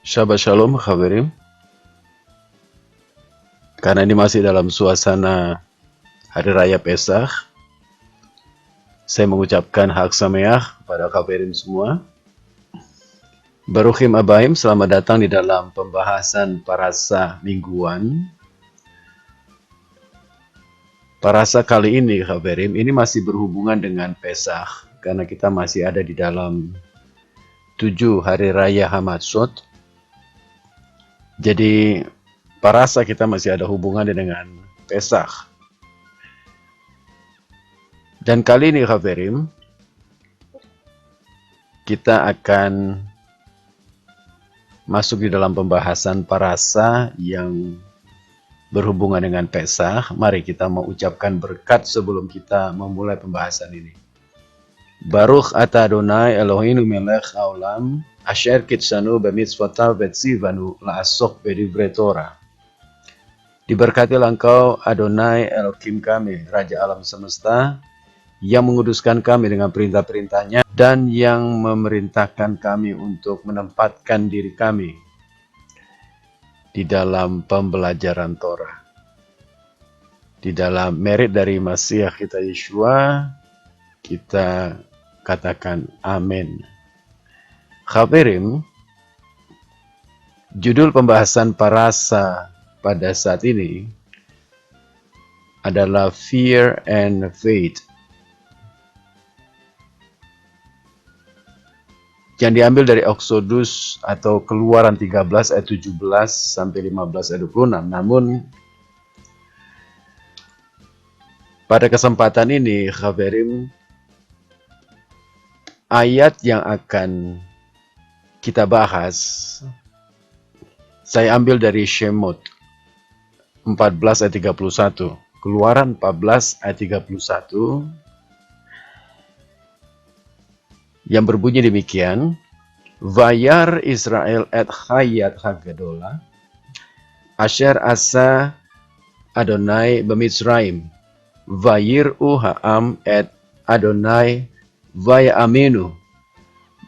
Shabbat Shalom, Khabarim. Karena ini masih dalam suasana Hari Raya Pesach, saya mengucapkan Hag Sameach pada Khabarim semua. Baruchim Abaim, selamat datang di dalam pembahasan parasa mingguan. Parasa kali ini, Khabarim, ini masih berhubungan dengan Pesach, karena kita masih ada di dalam 7 Hari Raya Hamatzot. Jadi, parasa kita masih ada hubungannya dengan Pesach. Dan kali ini, Khabarim, kita akan masuk di dalam pembahasan parasa yang berhubungan dengan Pesach. Mari kita mengucapkan berkat sebelum kita memulai pembahasan ini. Baruch ata Adonai Eloheinu melech haolam, asher kitsanu b'mitzvotav v'tzivanu la'asok b'divrei Torah. Diberkatilah Engkau, Adonai Elohim kami, Raja alam semesta, yang menguduskan kami dengan perintah-perintahnya dan yang memerintahkan kami untuk menempatkan diri kami di dalam pembelajaran Torah. Di dalam merit dari Masiah kita Yeshua, kita katakan amin. Khabarim, judul pembahasan parasa pada saat ini adalah Fear and Faith, yang diambil dari Exodus atau Keluaran 13 ayat 17 sampai 15 ayat 26. Namun pada kesempatan ini, Khabarim, ayat yang akan kita bahas saya ambil dari Shemot 14 ayat 31. Keluaran 14 ayat 31 yang berbunyi demikian, Vayar Israel et hayat hagadola, asher asa Adonai b'Mitzrayim, vayir'u ha'am et Adonai vayaminu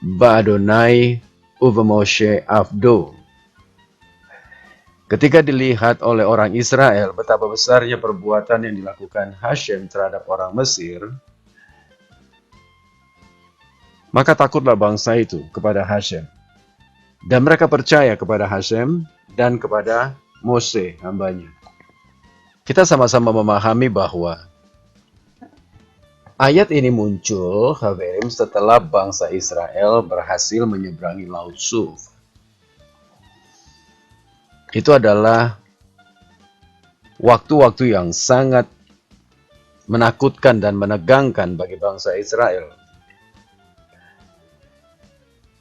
ba'Adonai uv'Moshe avdo. Ketika dilihat oleh orang Israel betapa besarnya perbuatan yang dilakukan Hashem terhadap orang Mesir, maka takutlah bangsa itu kepada Hashem. Dan mereka percaya kepada Hashem dan kepada Mose, hambanya. Kita sama-sama memahami bahwa ayat ini muncul, Khabarim, setelah bangsa Israel berhasil menyeberangi Laut Suf. Itu adalah waktu-waktu yang sangat menakutkan dan menegangkan bagi bangsa Israel.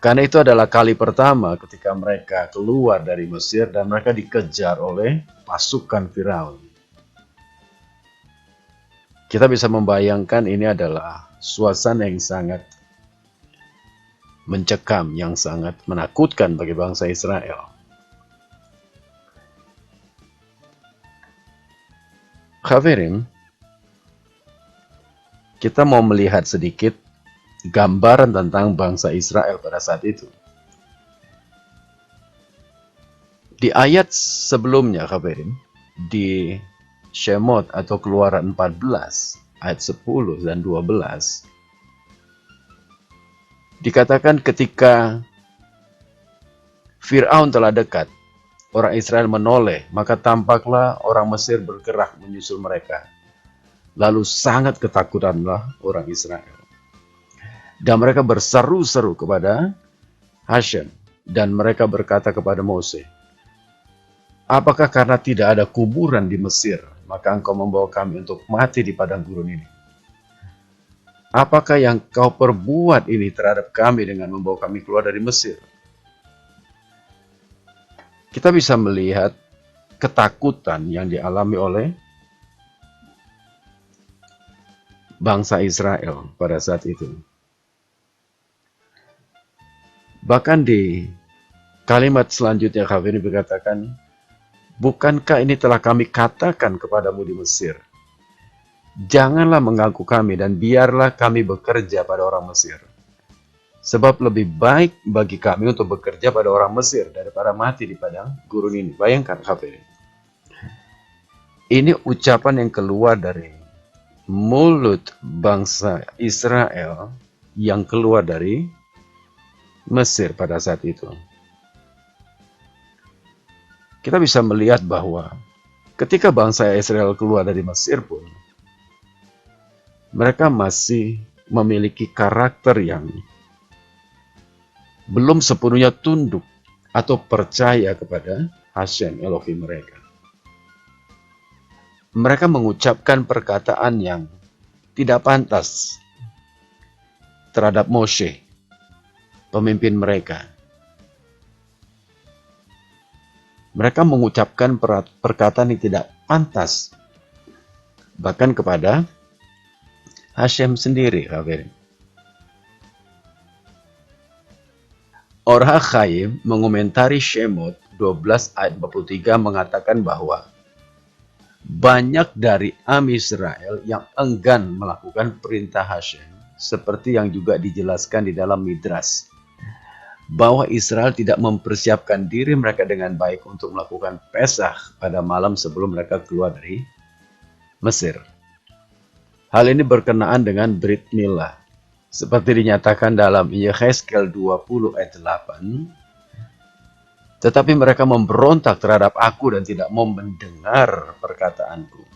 Karena itu adalah kali pertama ketika mereka keluar dari Mesir dan mereka dikejar oleh pasukan Firaun. Kita bisa membayangkan ini adalah suasana yang sangat mencekam, yang sangat menakutkan bagi bangsa Israel. Khabarim, kita mau melihat sedikit gambaran tentang bangsa Israel pada saat itu. Di ayat sebelumnya, Khabarim, di Shemot atau Keluaran 14 ayat 10 dan 12, dikatakan ketika Fir'aun telah dekat, orang Israel menoleh, maka tampaklah orang Mesir bergerak menyusul mereka. Lalu sangat ketakutanlah orang Israel. Dan mereka berseru-seru kepada Hashem. Dan mereka berkata kepada Mose, apakah karena tidak ada kuburan di Mesir, maka engkau membawa kami untuk mati di padang gurun ini? Apakah yang kau perbuat ini terhadap kami dengan membawa kami keluar dari Mesir? Kita bisa melihat ketakutan yang dialami oleh bangsa Israel pada saat itu. Bahkan di kalimat selanjutnya Khabarim berkatakan, bukankah ini telah kami katakan kepadamu di Mesir? Janganlah mengganggu kami dan biarlah kami bekerja pada orang Mesir. Sebab lebih baik bagi kami untuk bekerja pada orang Mesir daripada mati di padang gurun ini. Bayangkan hadirin. Ini ucapan yang keluar dari mulut bangsa Israel yang keluar dari Mesir pada saat itu. Kita bisa melihat bahwa ketika bangsa Israel keluar dari Mesir pun, mereka masih memiliki karakter yang belum sepenuhnya tunduk atau percaya kepada Hashem Elohim mereka. Mereka mengucapkan perkataan yang tidak pantas terhadap Moshe, pemimpin mereka. Mereka mengucapkan perkataan yang tidak pantas bahkan kepada Hashem sendiri. Or HaChaim mengomentari Shemot 12 ayat 43 mengatakan bahwa banyak dari Am Israel yang enggan melakukan perintah Hashem, seperti yang juga dijelaskan di dalam Midras, bahwa Israel tidak mempersiapkan diri mereka dengan baik untuk melakukan Pesach pada malam sebelum mereka keluar dari Mesir. Hal ini berkenaan dengan Brit Milah, seperti dinyatakan dalam Yehezkel 20 ayat 8. Tetapi mereka memberontak terhadap aku dan tidak mau mendengar perkataanku.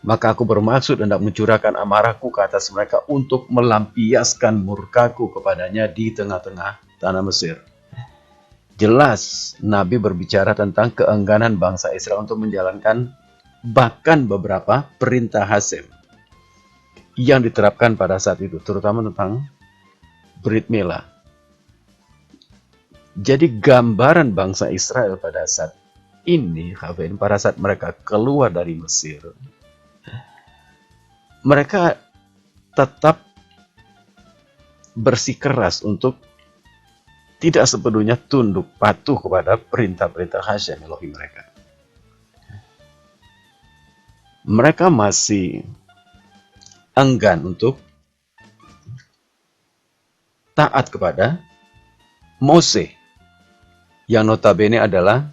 Maka aku bermaksud hendak mencurahkan amarahku ke atas mereka untuk melampiaskan murkaku kepadanya di tengah-tengah tanah Mesir. Jelas Nabi berbicara tentang keengganan bangsa Israel untuk menjalankan bahkan beberapa perintah Hashem yang diterapkan pada saat itu, terutama tentang Brit Milah. Jadi gambaran bangsa Israel pada saat ini, pada saat mereka keluar dari Mesir, mereka tetap bersikeras untuk tidak sepenuhnya tunduk patuh kepada perintah-perintah Hashem Elohim mereka. Mereka masih enggan untuk taat kepada Mose, yang notabene adalah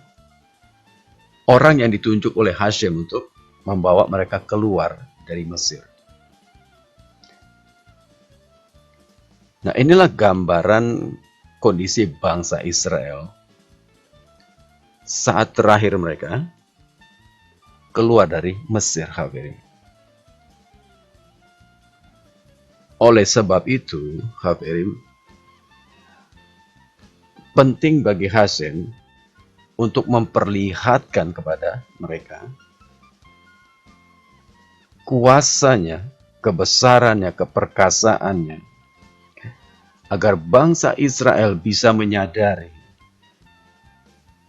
orang yang ditunjuk oleh Hashem untuk membawa mereka keluar dari Mesir. Nah, inilah gambaran kondisi bangsa Israel saat terakhir mereka keluar dari Mesir. Oleh sebab itu, penting bagi Hashem untuk memperlihatkan kepada mereka kuasanya, kebesarannya, keperkasaannya, agar bangsa Israel bisa menyadari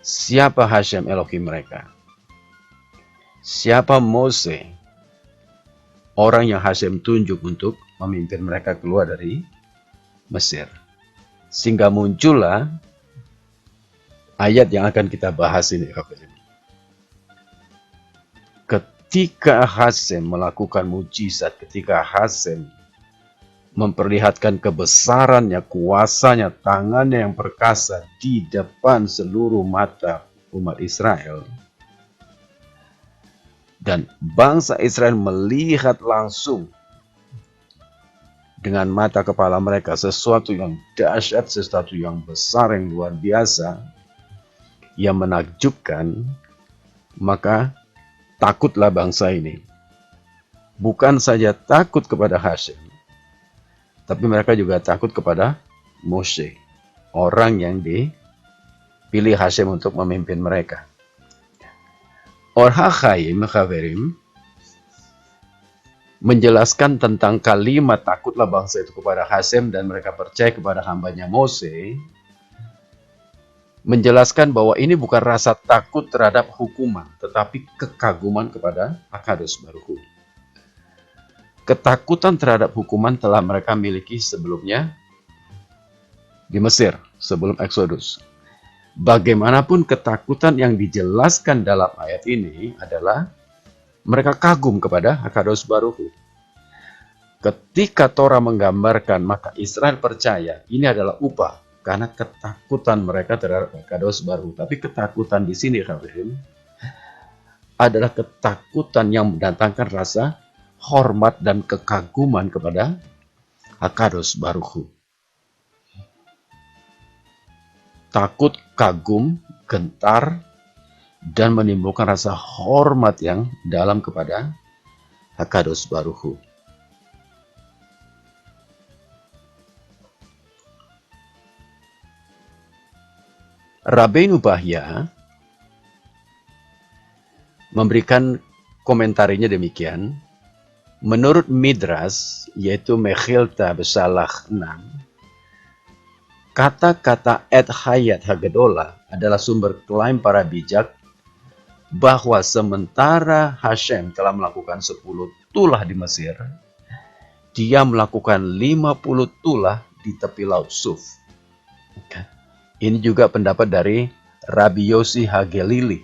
siapa Hashem Elohim mereka, siapa Mose, orang yang Hashem tunjuk untuk memimpin mereka keluar dari Mesir. Sehingga muncullah ayat yang akan kita bahas ini. Ketika Hashem melakukan mujizat, ketika Hashem memperlihatkan kebesarannya, kuasanya, tangannya yang perkasa di depan seluruh mata umat Israel, dan bangsa Israel melihat langsung dengan mata kepala mereka sesuatu yang dahsyat, sesuatu yang besar, yang luar biasa, yang menakjubkan, maka takutlah bangsa ini. Bukan saja takut kepada Hashem, tapi mereka juga takut kepada Moshe, orang yang dipilih Hashem untuk memimpin mereka. Or HaChaim menjelaskan tentang kalimat takutlah bangsa itu kepada Hashem dan mereka percaya kepada hambanya Mose, menjelaskan bahwa ini bukan rasa takut terhadap hukuman, tetapi kekaguman kepada HaKadosh Baruch Hu. Ketakutan terhadap hukuman telah mereka miliki sebelumnya di Mesir, sebelum Exodus. Bagaimanapun ketakutan yang dijelaskan dalam ayat ini adalah mereka kagum kepada HaKadosh Baruch Hu. Ketika Torah menggambarkan, maka Israel percaya ini adalah upah karena ketakutan mereka terhadap Kados Baruch. Tapi ketakutan di sini, hadirin, adalah ketakutan yang mendatangkan rasa hormat dan kekaguman kepada Hakados Baruch. Takut, kagum, gentar, dan menimbulkan rasa hormat yang dalam kepada Hakados Baruch. Rabbeinu Bahya memberikan komentarinya demikian. Menurut Midras, yaitu Mechilta Besalah 6, kata-kata Et Hayat Hagadola adalah sumber klaim para bijak bahwa sementara Hashem telah melakukan 10 tulah di Mesir, dia melakukan 50 tulah di tepi Laut Suf. Ini juga pendapat dari Rabbi Yossi Hagelili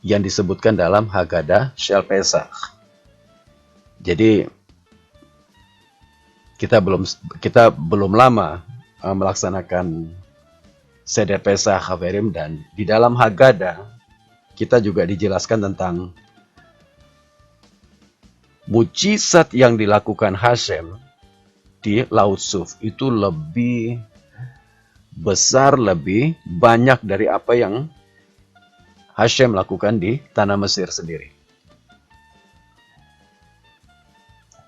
yang disebutkan dalam Haggadah Shel Pesach. Jadi kita belum lama melaksanakan Seder Pesach Haverim, dan di dalam Haggadah kita juga dijelaskan tentang mujizat yang dilakukan Hashem di Laut Suf itu lebih besar, lebih banyak dari apa yang Hashem lakukan di tanah Mesir sendiri.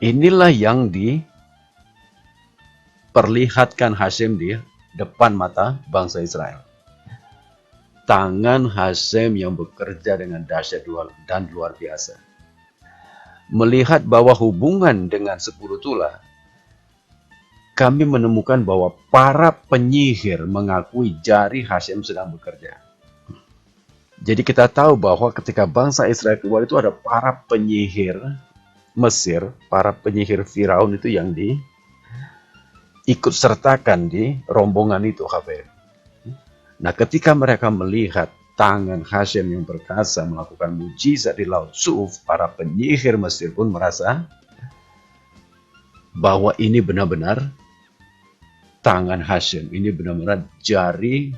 Inilah yang diperlihatkan Hashem di depan mata bangsa Israel. Tangan Hashem yang bekerja dengan dahsyat dan luar biasa. Melihat bahwa hubungan dengan 10 tulah, kami menemukan bahwa para penyihir mengakui jari Hashem sedang bekerja. Jadi kita tahu bahwa ketika bangsa Israel keluar itu ada para penyihir Mesir, para penyihir Firaun itu yang ikut sertakan di rombongan itu, Hafir. Nah, ketika mereka melihat tangan Hashem yang perkasa melakukan mujizat di Laut Suf, para penyihir Mesir pun merasa bahwa ini benar-benar tangan Hashem, ini benar-benar jari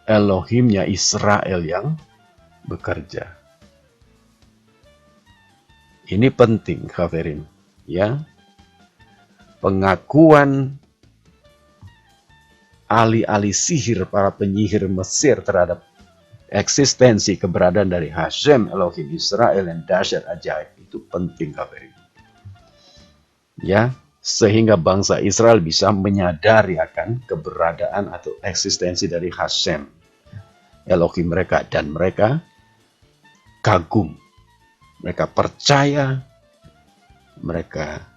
Elohimnya Israel yang bekerja. Ini penting, Hafirin, ya. Pengakuan ahli-ahli sihir para penyihir Mesir terhadap eksistensi keberadaan dari Hashem Elohim Israel yang dahsyat ajaib itu penting, Hafirin. Ya, sehingga bangsa Israel bisa menyadari akan keberadaan atau eksistensi dari Hashem Elohim mereka, dan mereka kagum, mereka percaya, mereka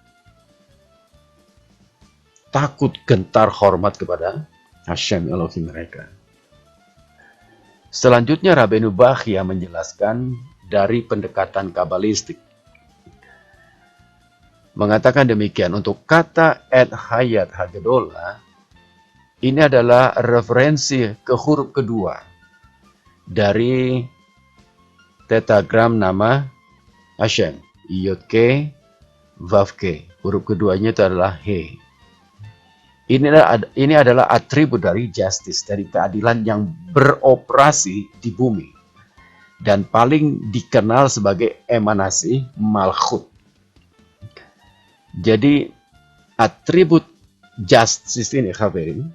takut, gentar, hormat kepada Hashem Elohim mereka. Selanjutnya Rabbeinu Bahya menjelaskan dari pendekatan kabalistik. Mengatakan demikian, untuk kata Et Hayat Hagadola, ini adalah referensi ke huruf kedua dari tetagram nama Hashem, Yod Ke, Vav Ke. Huruf keduanya itu adalah He. Ini adalah atribut dari justice, dari keadilan yang beroperasi di bumi, dan paling dikenal sebagai emanasi Malchut. Jadi atribut justice ini, Hafirin,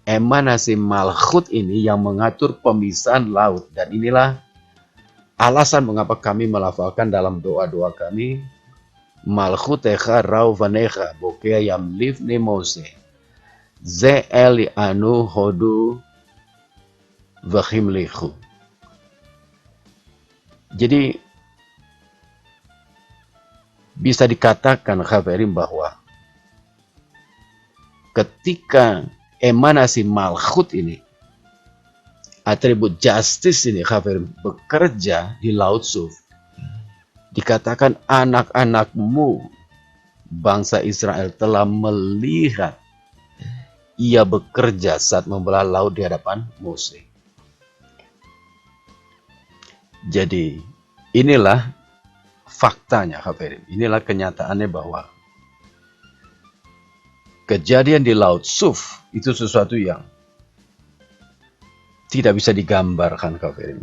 emanasi Malchut ini yang mengatur pemisahan laut, dan inilah alasan mengapa kami melafalkan dalam doa-doa kami, Malchutecha rau vanecha bokeh yam livne Mose ze eli anu hodu vachimlichu. Jadi bisa dikatakan, Hafirin, bahwa ketika emanasi Malchut ini, atribut justice ini, Hafirin, bekerja di Laut Suf, dikatakan anak-anakmu bangsa Israel telah melihat ia bekerja saat membelah laut di hadapan Mose. Jadi inilah faktanya Hafirin. Inilah kenyataannya bahwa kejadian di Laut Suf itu sesuatu yang tidak bisa digambarkan Hafirin.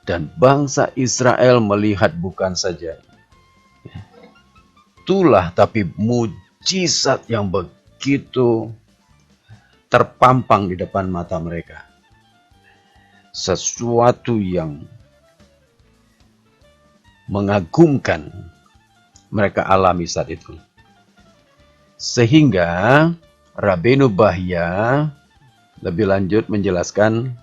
Dan bangsa Israel melihat bukan saja tulah, tapi mujizat yang begitu terpampang di depan mata mereka. Sesuatu yang mengagumkan mereka alami saat itu. Sehingga Rabbeinu Bahya lebih lanjut menjelaskan,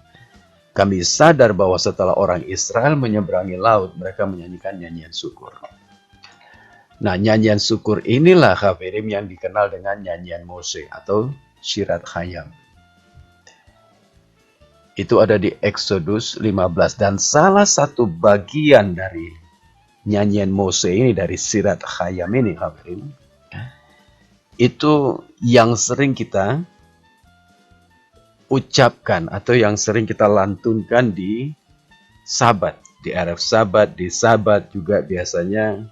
kami sadar bahwa setelah orang Israel menyeberangi laut, mereka menyanyikan nyanyian syukur. Nah, nyanyian syukur inilah Hafirim yang dikenal dengan nyanyian Mose atau Syirat Hayam. Itu ada di Exodus 15. Dan salah satu bagian dari nyanyian Mose ini, dari Syirat Hayam ini Hafirim, itu yang sering kita ucapkan atau yang sering kita lantunkan di Sabat, di Erev Sabat, di Sabat juga biasanya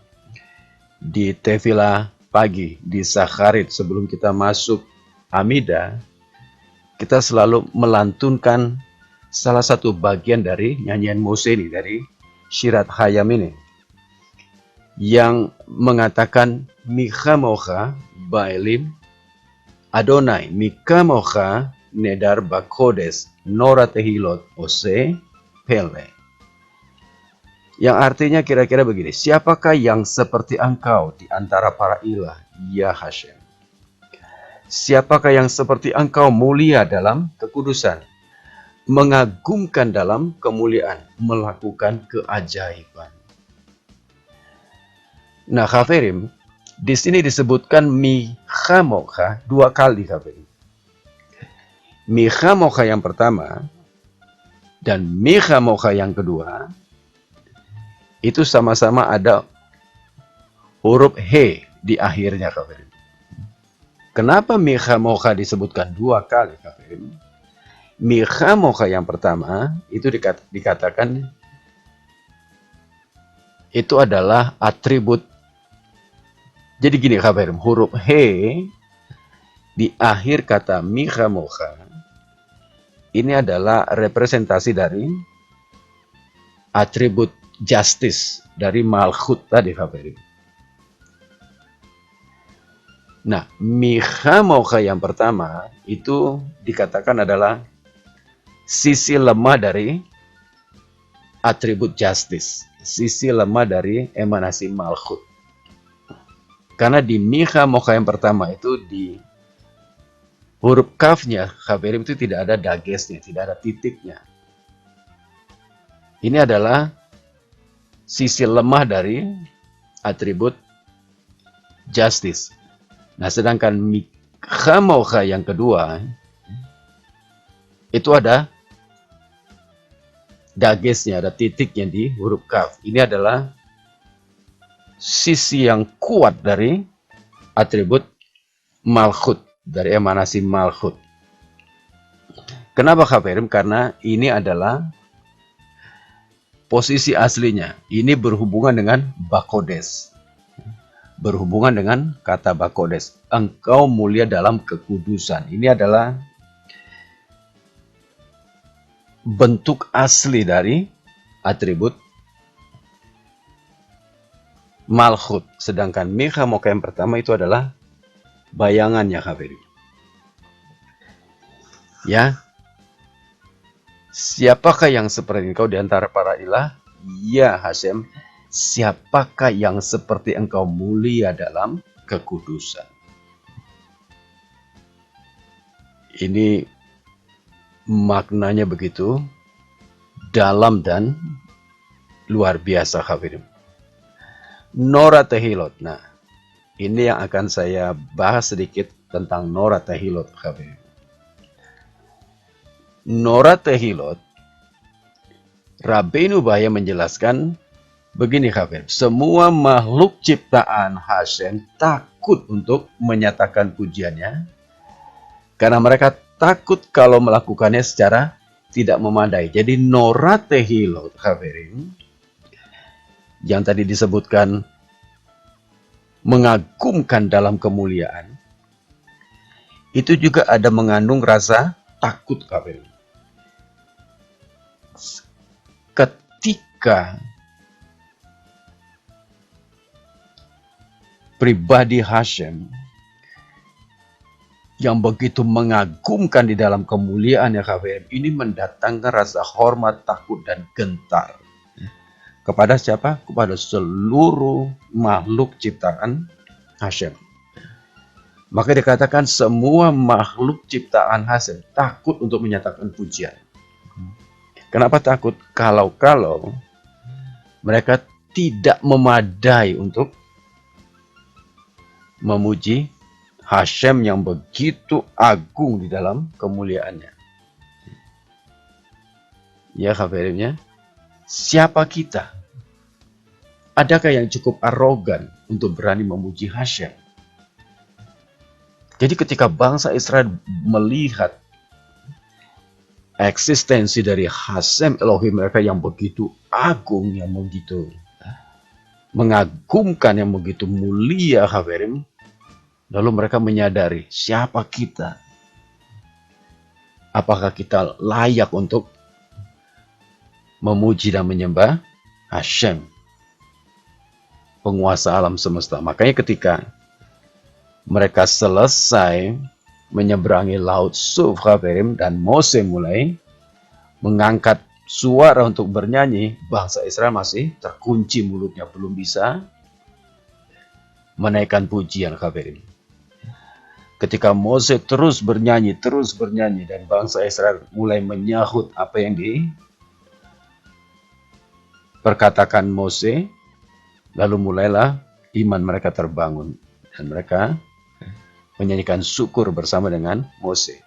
di Tefillah pagi, di Sakharit sebelum kita masuk Hamidah, kita selalu melantunkan salah satu bagian dari nyanyian Mose ini, dari Syirat Hayam ini, yang mengatakan Mikamocha Baelim Adonai, Mikamocha Nedar Bakodes Nora Tehilot Ose Pele. Yang artinya kira-kira begini, siapakah yang seperti engkau di antara para ilah, ya Hashem? Siapakah yang seperti engkau mulia dalam kekudusan, mengagumkan dalam kemuliaan, melakukan keajaiban. Nah, Hafirim, di sini disebutkan Mikamocha 2 kali Hafirim. Mikamocha yang pertama dan Mikamocha yang kedua itu sama-sama ada huruf He di akhirnya Hafirim. Kenapa Mikamocha disebutkan 2 kali Hafirim? Mikamocha yang pertama itu dikatakan itu adalah atribut. Jadi gini Hafirim, huruf He di akhir kata Mikamocha ini adalah representasi dari atribut justice dari Malchut tadi Hafirim. Nah, Mikamocha yang pertama itu dikatakan adalah sisi lemah dari atribut justice, sisi lemah dari emanasi Malchut. Karena di Mikamocha yang pertama itu di huruf kafnya, Hafirim itu tidak ada dagesnya, tidak ada titiknya. Ini adalah sisi lemah dari atribut justice. Nah, sedangkan Mikamocha yang kedua, itu ada dagesnya, ada titiknya di huruf kaf. Ini adalah sisi yang kuat dari atribut Malchut, dari emanasi Malchut. Kenapa Hafirim? Karena ini adalah posisi aslinya. Ini berhubungan dengan Bakodes. Berhubungan dengan kata Bakodes. Engkau mulia dalam kekudusan. Ini adalah bentuk asli dari atribut Malchut. Sedangkan Mikamocha yang pertama itu adalah bayangannya Hafirim. Ya. Siapakah yang seperti engkau di antara para ilah? Ya Hashem. Siapakah yang seperti engkau mulia dalam kekudusan? Ini maknanya begitu dalam dan luar biasa Hafirim. Nora Tehilot. Nah, ini yang akan saya bahas sedikit tentang Nora Tehilot Hafirim. Nora Tehilot, Rabbeinu Bahya menjelaskan begini Hafirim. Semua makhluk ciptaan Hashem takut untuk menyatakan pujiannya karena mereka takut kalau melakukannya secara tidak memadai. Jadi Nora Tehilot Hafirim yang tadi disebutkan mengagumkan dalam kemuliaan, itu juga ada mengandung rasa takut, KPM. Ketika pribadi Hashem yang begitu mengagumkan di dalam kemuliaan ya KPM, ini mendatangkan rasa hormat, takut, dan gentar. Kepada siapa? Kepada seluruh makhluk ciptaan Hashem. Maka dikatakan semua makhluk ciptaan Hashem takut untuk menyatakan pujian. Kenapa takut? Kalau mereka tidak memadai untuk memuji Hashem yang begitu agung di dalam kemuliaannya. Ya KPM-nya. Siapa kita? Adakah yang cukup arogan untuk berani memuji Hashem? Jadi ketika bangsa Israel melihat eksistensi dari Hashem Elohim mereka yang begitu agung, yang begitu mengagumkan, yang begitu mulia, Haverim, lalu mereka menyadari siapa kita? Apakah kita layak untuk memuji dan menyembah Hashem, penguasa alam semesta? Makanya ketika mereka selesai menyeberangi Laut Suf, Haverim, dan Mose mulai mengangkat suara untuk bernyanyi, bangsa Israel masih terkunci mulutnya, belum bisa menaikkan pujian, Haverim. Ketika Mose terus bernyanyi, dan bangsa Israel mulai menyahut apa yang diperkatakan Mose, lalu mulailah iman mereka terbangun, dan mereka menyanyikan syukur bersama dengan Mose.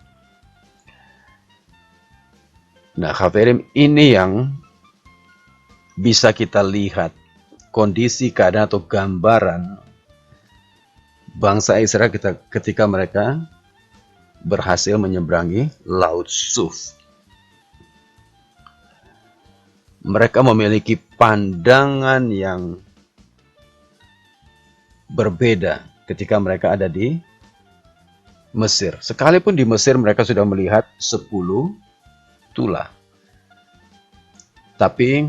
Nah, Haverim, ini yang bisa kita lihat kondisi, keadaan, atau gambaran bangsa Israel ketika mereka berhasil menyeberangi Laut Suf. Mereka memiliki pandangan yang berbeda ketika mereka ada di Mesir. Sekalipun di Mesir mereka sudah melihat 10 tulah. Tapi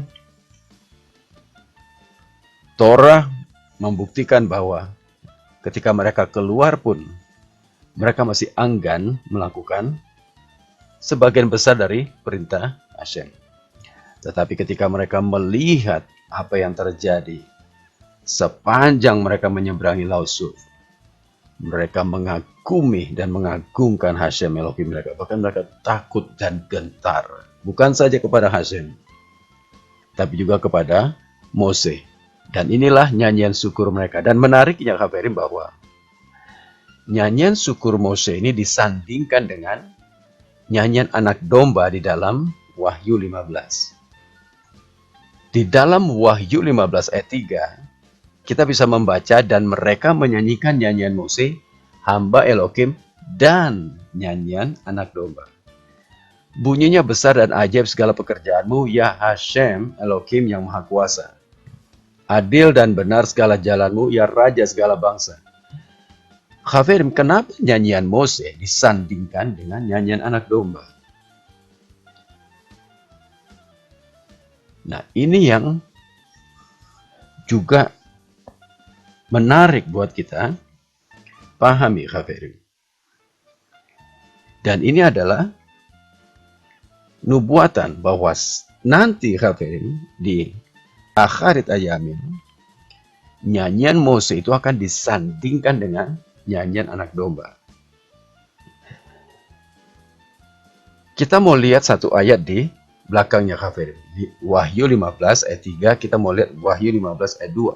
Torah membuktikan bahwa ketika mereka keluar pun mereka masih enggan melakukan sebagian besar dari perintah Hashem. Tetapi ketika mereka melihat apa yang terjadi sepanjang mereka menyeberangi Laut Suf, mereka mengagumi dan mengagungkan Hashem Elohim mereka. Bahkan mereka takut dan gentar. Bukan saja kepada Hashem, tapi juga kepada Mose. Dan inilah nyanyian syukur mereka. Dan menariknya Haverim bahwa nyanyian syukur Mose ini disandingkan dengan nyanyian anak domba di dalam Wahyu 15. Di dalam Wahyu 15 ayat 3, kita bisa membaca, dan mereka menyanyikan nyanyian Mose, hamba Elohim, dan nyanyian anak domba. Bunyinya besar dan ajaib segala pekerjaanmu, ya Hashem Elohim yang maha kuasa. Adil dan benar segala jalanmu, ya Raja segala bangsa. Haverim, kenapa nyanyian Mose disandingkan dengan nyanyian anak domba? Nah, ini yang juga menarik buat kita pahami, Haverim. Dan ini adalah nubuatan bahwa nanti, Haverim, di akhirat ayamin, nyanyian Mose itu akan disandingkan dengan nyanyian anak domba. Kita mau lihat satu ayat di belakangnya, Haverim. Di Wahyu 15 ayat 3, kita mau lihat Wahyu 15 ayat 2.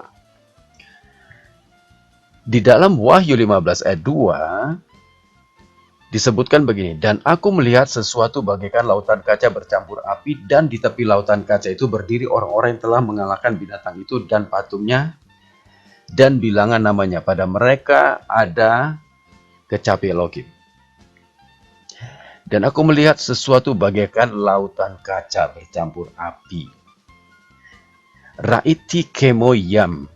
Di dalam Wahyu 15 ayat 2 disebutkan begini, dan aku melihat sesuatu bagaikan lautan kaca bercampur api, dan di tepi lautan kaca itu berdiri orang-orang yang telah mengalahkan binatang itu dan patungnya dan bilangan namanya. Pada mereka ada kecapi Elohim. Dan aku melihat sesuatu bagaikan lautan kaca bercampur api. Ra'iti kemoyam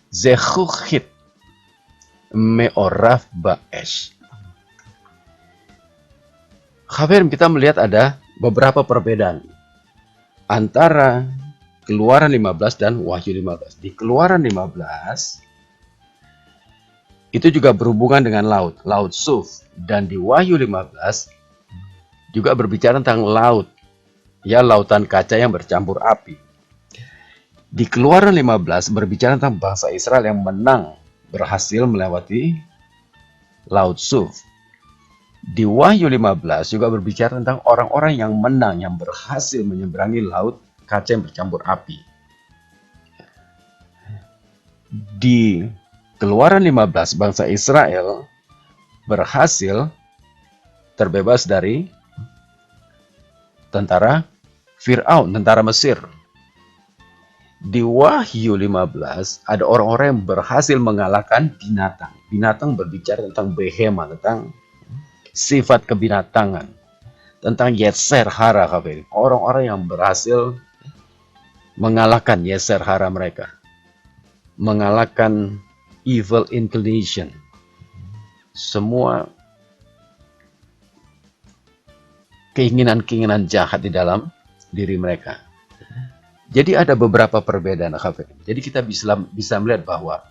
zekhukhit me'oraf ba'esh. Khabarim, kita melihat ada beberapa perbedaan antara Keluaran 15 dan Wahyu 15. Di Keluaran 15 itu juga berhubungan dengan laut, Laut Suf. Dan di Wahyu 15 juga berbicara tentang laut, ya, lautan kaca yang bercampur api. Di Keluaran 15 berbicara tentang bangsa Israel yang menang, berhasil melewati Laut Suf. Di Wahyu 15 juga berbicara tentang orang-orang yang menang, yang berhasil menyeberangi laut kaca yang bercampur api. Di Keluaran 15, bangsa Israel berhasil terbebas dari tentara Fir'aun, tentara Mesir. Di Wahyu 15 ada orang-orang yang berhasil mengalahkan binatang. Binatang berbicara tentang behema, tentang sifat kebinatangan, tentang Yetzer hara. Orang-orang yang berhasil mengalahkan Yetzer hara mereka, mengalahkan evil inclination, semua keinginan-keinginan jahat di dalam diri mereka. Jadi ada beberapa perbedaan. Jadi kita bisa melihat bahwa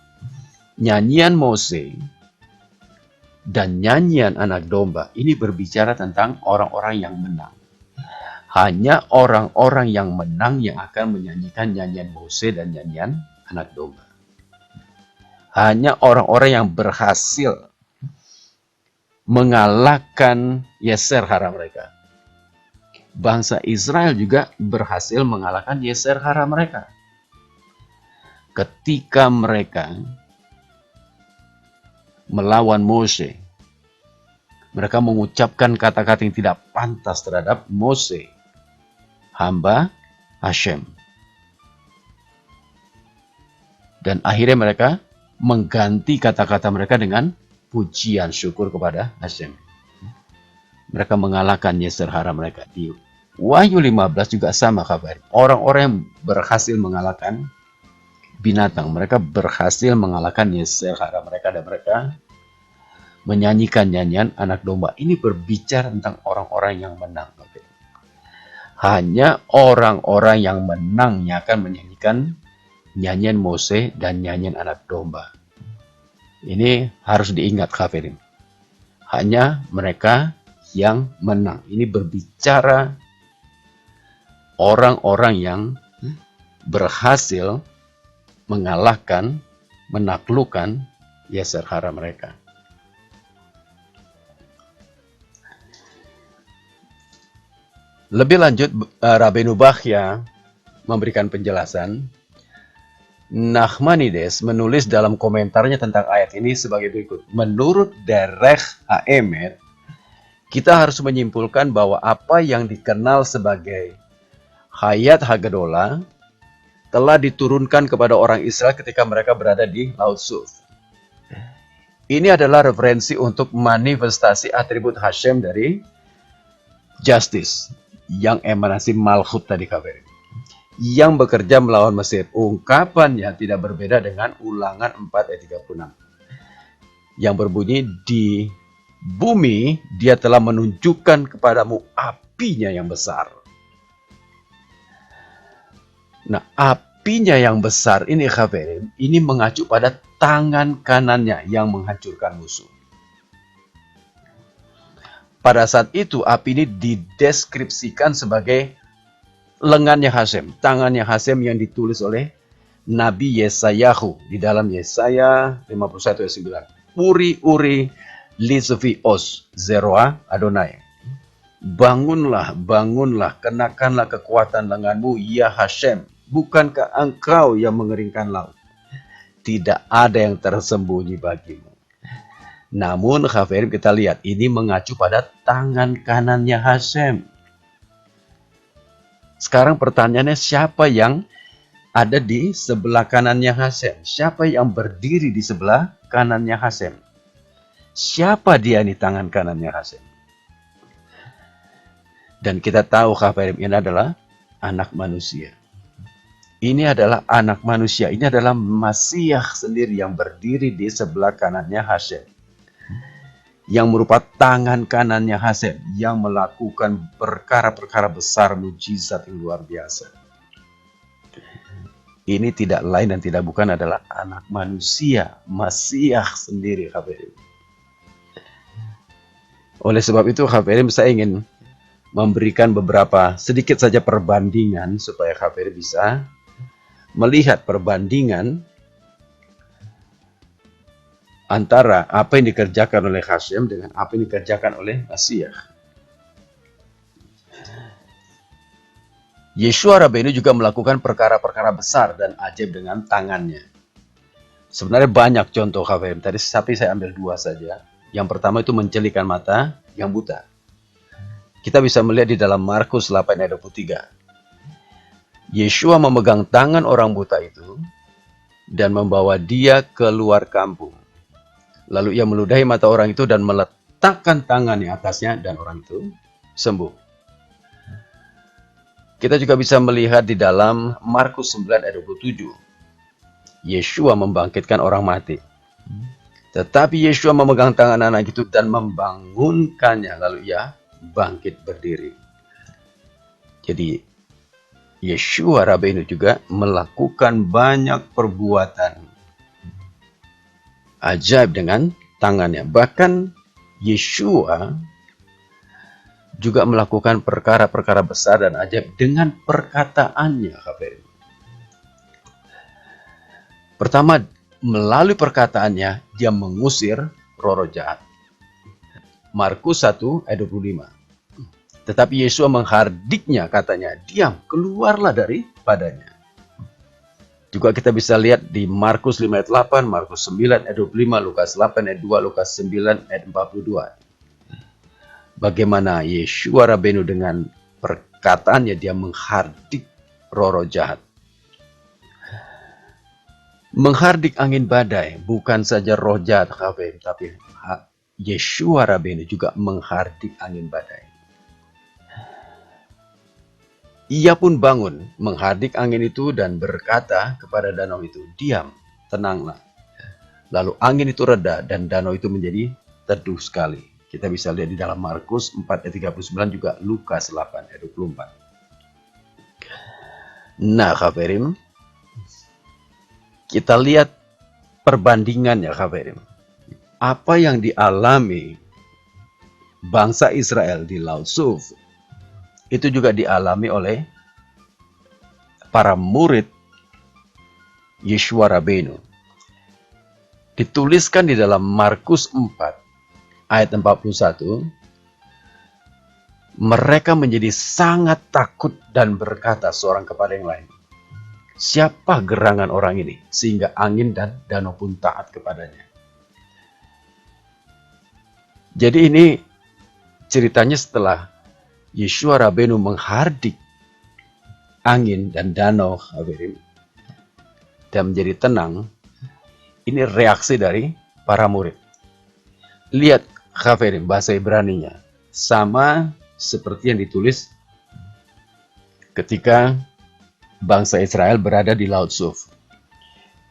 nyanyian Mose dan nyanyian anak domba ini berbicara tentang orang-orang yang menang. Hanya orang-orang yang menang yang akan menyanyikan nyanyian Mose dan nyanyian anak domba. Hanya orang-orang yang berhasil mengalahkan Yetzer hara mereka. Bangsa Israel juga berhasil mengalahkan Yetzer hara mereka. Ketika mereka melawan Mose, mereka mengucapkan kata-kata yang tidak pantas terhadap Mose, hamba Hashem. Dan akhirnya mereka mengganti kata-kata mereka dengan pujian syukur kepada Hashem. Mereka mengalahkan Yetzer hara mereka. Di Wahyu 15 juga sama kabar. Orang-orang yang berhasil mengalahkan binatang, mereka berhasil mengalahkan Yetzer hara mereka, dan mereka menyanyikan nyanyian anak domba. Ini berbicara tentang orang-orang yang menang. Hanya orang-orang yang menang yang akan menyanyikan nyanyian Mose dan nyanyian anak domba. Ini harus diingat kafirin. Hanya mereka yang menang. Ini berbicara orang-orang yang berhasil mengalahkan, menaklukkan Yetzer hara mereka. Lebih lanjut, Rabbeinu Bachya memberikan penjelasan. Nachmanides menulis dalam komentarnya tentang ayat ini sebagai berikut. Menurut Derech HaEmet, kita harus menyimpulkan bahwa apa yang dikenal sebagai Hayat Hagadola telah diturunkan kepada orang Israel ketika mereka berada di Laut Suf. Ini adalah referensi untuk manifestasi atribut Hashem dari justice, yang emanasi Malchut tadi kabar, yang bekerja melawan Mesir. Ungkapannya tidak berbeda dengan Ulangan 4 ayat 36 yang berbunyi, di bumi dia telah menunjukkan kepadamu apinya yang besar. Nah, apinya yang besar ini kabar, ini mengacu pada tangan kanannya yang menghancurkan musuh. Pada saat itu api ini dideskripsikan sebagai lengannya Hashem, tangannya Hashem, yang ditulis oleh Nabi Yesayahu di dalam Yesaya 51 ayat 9. Uri uri lizufi os zeroa Adonai. Bangunlah, bangunlah, kenakanlah kekuatan lenganmu ya Hashem. Bukankah engkau yang mengeringkan laut? Tidak ada yang tersembunyi bagimu. Namun kafirin, kita lihat ini mengacu pada tangan kanannya Hashem. Sekarang pertanyaannya, siapa yang ada di sebelah kanannya Hashem? Siapa yang berdiri di sebelah kanannya Hashem? Siapa dia di tangan kanannya Hashem? Dan kita tahu kafirin, ini adalah anak manusia. Ini adalah anak manusia, ini adalah Masiah sendiri yang berdiri di sebelah kanannya Hashem. Yang merupakan tangan kanannya Hashem, yang melakukan perkara-perkara besar, mujizat yang luar biasa. Ini tidak lain dan tidak bukan adalah anak manusia, Masiah sendiri, hadirin. Oleh sebab itu, hadirin, saya ingin memberikan beberapa sedikit saja perbandingan supaya hadirin bisa melihat perbandingan antara apa yang dikerjakan oleh Hashem dengan apa yang dikerjakan oleh Masiah. Yeshua Rabbeinu juga melakukan perkara-perkara besar dan ajaib dengan tangannya. Sebenarnya banyak contoh hadirin, tapi saya ambil dua saja. Yang pertama itu mencelikan mata yang buta. Kita bisa melihat di dalam Markus 8 ayat 23. Yeshua memegang tangan orang buta itu dan membawa dia keluar kampung. Lalu ia meludahi mata orang itu dan meletakkan tangan di atasnya dan orang itu sembuh. Kita juga bisa melihat di dalam Markus 9 ayat 27. Yeshua membangkitkan orang mati. Tetapi Yeshua memegang tangan anak itu dan membangunkannya. Lalu ia bangkit berdiri. Jadi Yeshua Rabbeinu juga melakukan banyak perbuatan ajaib dengan tangannya. Bahkan Yeshua juga melakukan perkara-perkara besar dan ajaib dengan perkataannya. Pertama, melalui perkataannya, dia mengusir roh-roh jahat. Markus 1 ayat 25. Tetapi Yeshua menghardiknya, katanya, diam, keluarlah daripadanya. Juga kita bisa lihat di Markus 5 ayat 8, Markus 9 ayat 25, Lukas 8 ayat 2, Lukas 9 ayat 42. Bagaimana Yeshua Rabbeinu dengan perkataannya dia menghardik roh-roh jahat. Menghardik angin badai, bukan saja roh jahat, tapi Yeshua Rabbeinu juga menghardik angin badai. Ia pun bangun, menghardik angin itu dan berkata kepada danau itu, diam, tenanglah. Lalu angin itu reda dan danau itu menjadi teduh sekali. Kita bisa lihat di dalam Markus 4 ayat 39, juga Lukas 8 ayat 24. Nah, hadirin, kita lihat perbandingannya, hadirin. Apa yang dialami bangsa Israel di Laut Suf, itu juga dialami oleh para murid Yeshua Rabbeinu. Dituliskan di dalam Markus 4 ayat 41, mereka menjadi sangat takut dan berkata seorang kepada yang lain, siapa gerangan orang ini sehingga angin dan danau pun taat kepadanya. Jadi ini ceritanya setelah Yeshua Rabbeinu menghardik angin dan danau, dan menjadi tenang. Ini reaksi dari para murid. Lihat, hadirin, bahasa Ibraninya sama seperti yang ditulis ketika bangsa Israel berada di Laut Suf.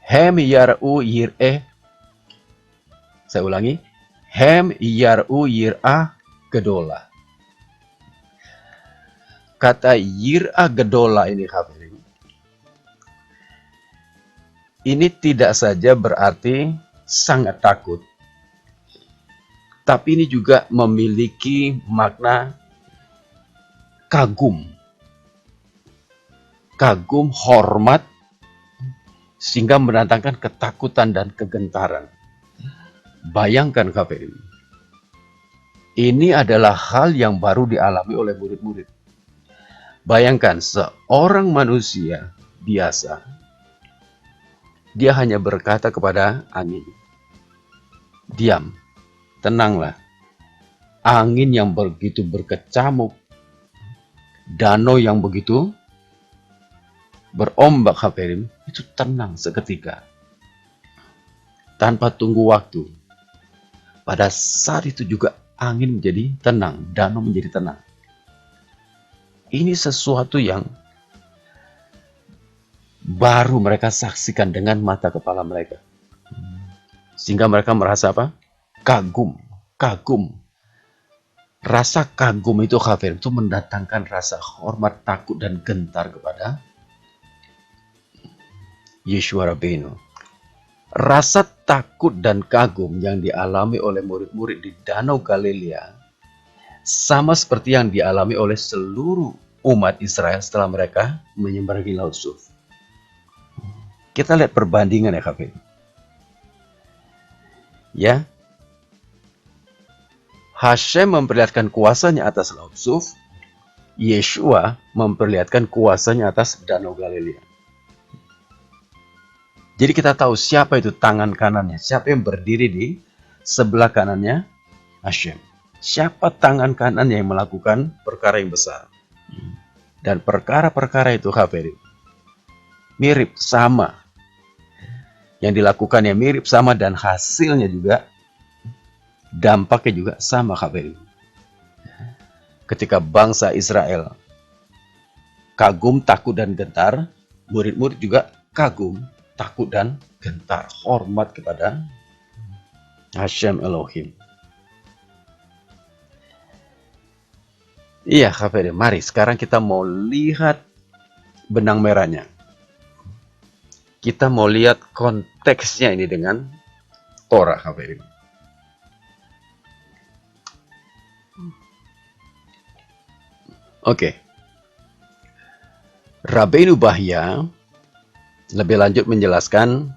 Hem yar'u yir'eh. Saya ulangi. Hem yar'u yir'ah gedola. Kata yir'ah gedola ini, hadirin, ini tidak saja berarti sangat takut, tapi ini juga memiliki makna kagum. Kagum, hormat, sehingga mendatangkan ketakutan dan kegentaran. Bayangkan, hadirin, ini adalah hal yang baru dialami oleh murid-murid. Bayangkan seorang manusia biasa, dia hanya berkata kepada angin, diam, tenanglah. Angin yang begitu berkecamuk, danau yang begitu berombak, hadirin, itu tenang seketika. Tanpa tunggu waktu. Pada saat itu juga angin menjadi tenang, danau menjadi tenang. Ini sesuatu yang baru mereka saksikan dengan mata kepala mereka. Sehingga mereka merasa apa? Kagum. Rasa kagum itu kafir, itu mendatangkan rasa hormat, takut, dan gentar kepada Yeshua Rabbeinu. Rasa takut dan kagum yang dialami oleh murid-murid di Danau Galilea sama seperti yang dialami oleh seluruh umat Israel setelah mereka menyeberangi Laut Suf. Kita lihat perbandingan ya kafir. Ya, Hashem memperlihatkan kuasanya atas Laut Suf, Yeshua memperlihatkan kuasanya atas Danau Galilea. Jadi kita tahu siapa itu tangan kanannya, siapa yang berdiri di sebelah kanannya Hashem. Siapa tangan kanannya yang melakukan perkara yang besar. Dan perkara-perkara itu kafir, mirip, sama. Yang dilakukannya mirip, sama, dan hasilnya juga, dampaknya juga sama kafir. Ketika bangsa Israel kagum, takut, dan gentar, murid-murid juga kagum, takut, dan gentar, hormat kepada Hashem Elohim. Iya kafir, mari sekarang kita mau lihat benang merahnya. Kita mau lihat konteksnya ini dengan Torah kafir. Oke. Rabbeinu Bahya lebih lanjut menjelaskan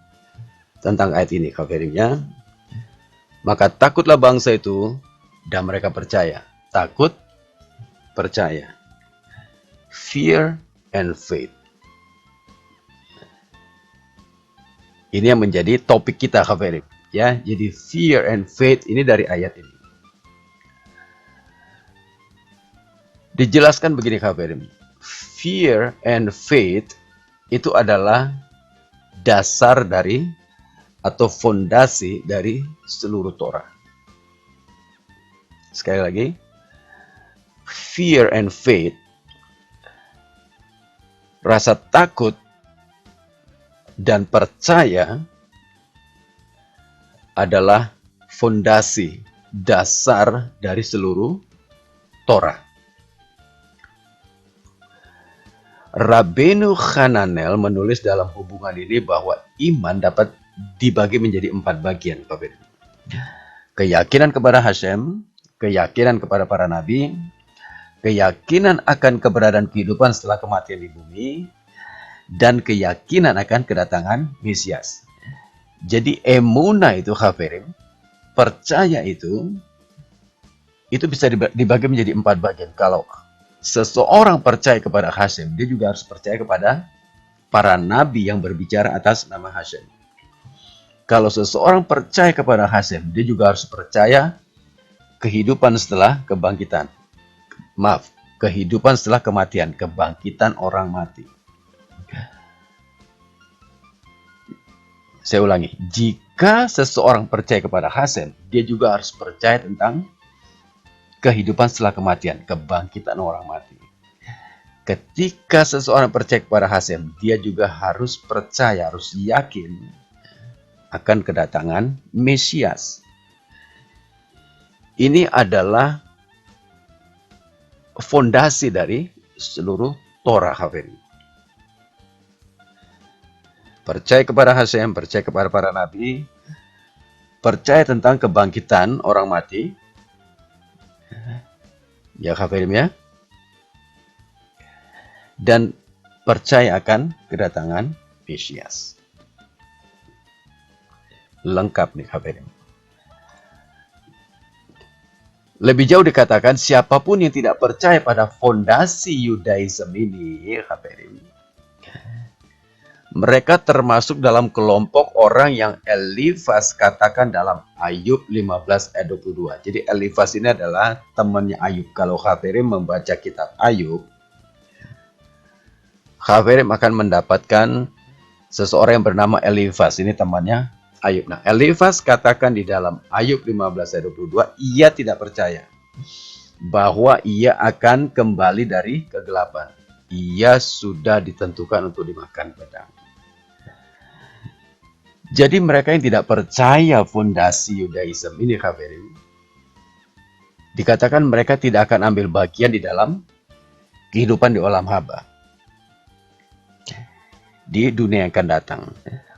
tentang ayat ini kafirnya. Maka takutlah bangsa itu dan mereka percaya. Takut, percaya. Fear and faith. Ini yang menjadi topik kita kafir. Ya, jadi fear and faith ini dari ayat ini. Dijelaskan begini kafir. Fear and faith itu adalah dasar dari atau fondasi dari seluruh Torah. Sekali lagi, fear and faith, rasa takut dan percaya adalah fondasi, dasar dari seluruh Torah. Rabbeinu Hananel menulis dalam hubungan ini bahwa iman dapat dibagi menjadi 4 bagian. Keyakinan kepada Hashem, keyakinan kepada para nabi, keyakinan akan keberadaan kehidupan setelah kematian di bumi, dan keyakinan akan kedatangan Mesias. Jadi emunah itu khafirim, percaya itu bisa dibagi menjadi 4 bagian. Kalau seseorang percaya kepada Hashem, dia juga harus percaya kepada para nabi yang berbicara atas nama Hashem. Kalau seseorang percaya kepada Hashem, dia juga harus percaya kehidupan setelah kebangkitan. Kehidupan setelah kematian, kebangkitan orang mati. Saya ulangi, jika seseorang percaya kepada Hashem, dia juga harus percaya tentang kehidupan setelah kematian, kebangkitan orang mati. Ketika seseorang percaya kepada Hashem, dia juga harus percaya, harus yakin akan kedatangan Mesias. Ini adalah fondasi dari seluruh Torah kafir. Percaya kepada Hashem, percaya kepada para nabi, percaya tentang kebangkitan orang mati. Ya kafirim ya. Dan percaya akan kedatangan Mesias. Lengkap nih kafirim. Lebih jauh dikatakan siapapun yang tidak percaya pada fondasi Yudaism ini, kafirim, mereka termasuk dalam kelompok orang yang Elifas katakan dalam Ayub 15 ayat 22. Jadi Elifas ini adalah temannya Ayub. Kalau kafirim membaca kitab Ayub, kafirim akan mendapatkan seseorang yang bernama Elifas. Ini temannya Ayub. Nah, Elifas katakan di dalam Ayub 15 ayat 22, ia tidak percaya bahwa ia akan kembali dari kegelapan. Ia sudah ditentukan untuk dimakan pedang. Jadi mereka yang tidak percaya fondasi Yudaism ini, Khaverim, dikatakan mereka tidak akan ambil bagian di dalam kehidupan di olam haba, di dunia yang akan datang.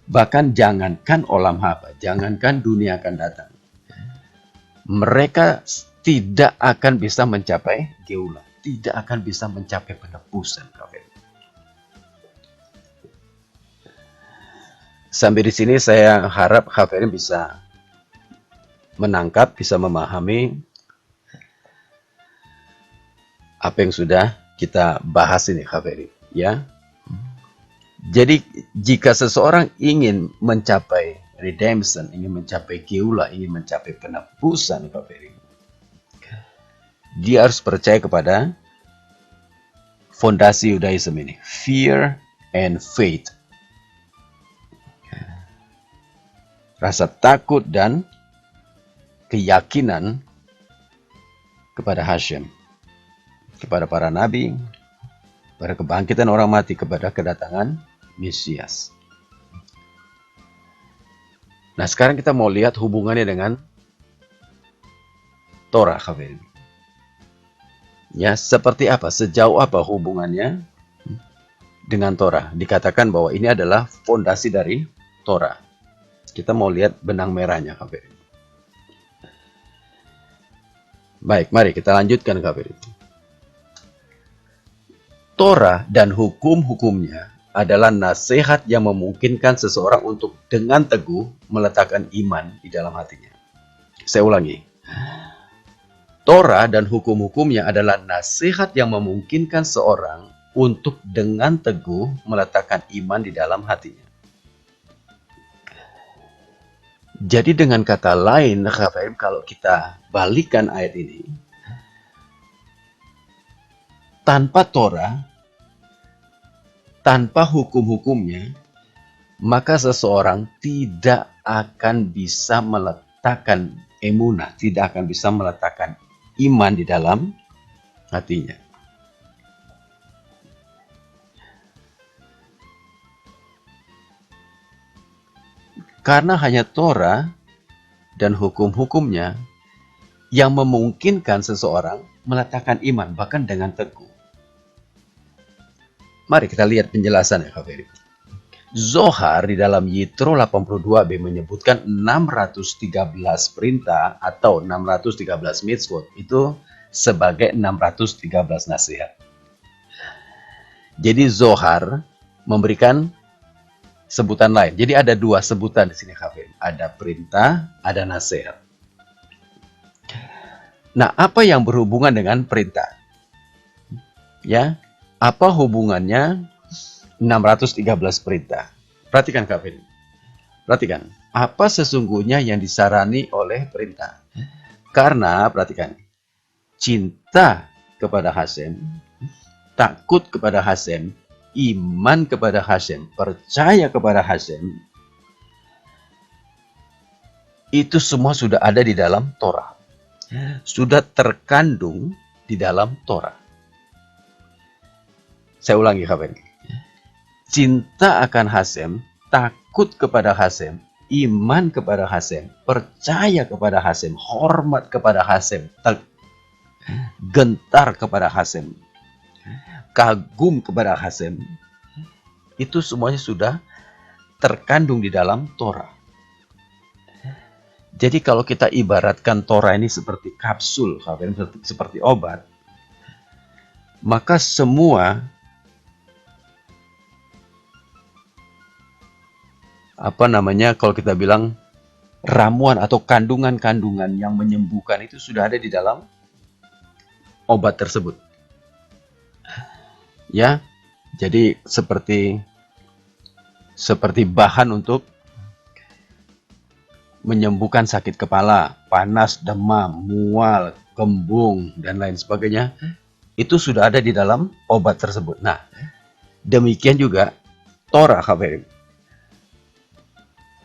Bahkan jangankan olam haba, jangankan dunia akan datang, mereka tidak akan bisa mencapai geula, tidak akan bisa mencapai penebusan, Khaverim. Sampai di sini saya harap Khaverim bisa menangkap, bisa memahami apa yang sudah kita bahas ini, Khaverim, ya. Jadi jika seseorang ingin mencapai redemption, ingin mencapai geula, ingin mencapai penebusan, Khaverim, dia harus percaya kepada fondasi Yudaism ini, fear and faith. Rasa takut dan keyakinan kepada Hashem, kepada para nabi, pada kebangkitan orang mati, kepada kedatangan Mesias. Nah, sekarang kita mau lihat hubungannya dengan Torah, Khaverim. Ya, seperti apa, sejauh apa hubungannya dengan Torah? Dikatakan bahwa ini adalah fondasi dari Torah. Kita mau lihat benang merahnya, Khaverim. Baik, mari kita lanjutkan, Khaverim. Torah dan hukum-hukumnya adalah nasihat yang memungkinkan seseorang untuk dengan teguh meletakkan iman di dalam hatinya. Saya ulangi. Torah dan hukum-hukumnya adalah nasihat yang memungkinkan seorang untuk dengan teguh meletakkan iman di dalam hatinya. Jadi dengan kata lain, Khaverim, kalau kita balikan ayat ini, tanpa Torah, tanpa hukum-hukumnya, maka seseorang tidak akan bisa meletakkan emunah, tidak akan bisa meletakkan iman di dalam hatinya. Karena hanya Torah dan hukum-hukumnya yang memungkinkan seseorang meletakkan iman, bahkan dengan teguh. Mari kita lihat penjelasannya, Khaverim. Zohar di dalam Yitro 82b menyebutkan 613 perintah atau 613 mitzvot itu sebagai 613 nasihat. Jadi Zohar memberikan sebutan lain. Jadi ada dua sebutan di sini, Khaverim. Ada perintah, ada nasihat. Nah, apa yang berhubungan dengan perintah? Ya, apa hubungannya 613 perintah? Perhatikan, Khaverim. Perhatikan, apa sesungguhnya yang disarani oleh perintah? Karena, perhatikan, cinta kepada Hashem, takut kepada Hashem, iman kepada Hashem, percaya kepada Hashem, itu semua sudah ada di dalam Torah. Sudah terkandung di dalam Torah. Saya ulangi, Khaverim. Cinta akan Hashem, takut kepada Hashem, iman kepada Hashem, percaya kepada Hashem, hormat kepada Hashem, gentar kepada Hashem, kagum kepada Hashem, itu semuanya sudah terkandung di dalam Torah. Jadi kalau kita ibaratkan Torah ini seperti kapsul, seperti obat, maka semua kalau kita bilang ramuan atau kandungan-kandungan yang menyembuhkan itu sudah ada di dalam obat tersebut. Ya, jadi seperti bahan untuk menyembuhkan sakit kepala, panas, demam, mual, kembung, dan lain sebagainya. Itu sudah ada di dalam obat tersebut. Nah, demikian juga Torah, Khaverim.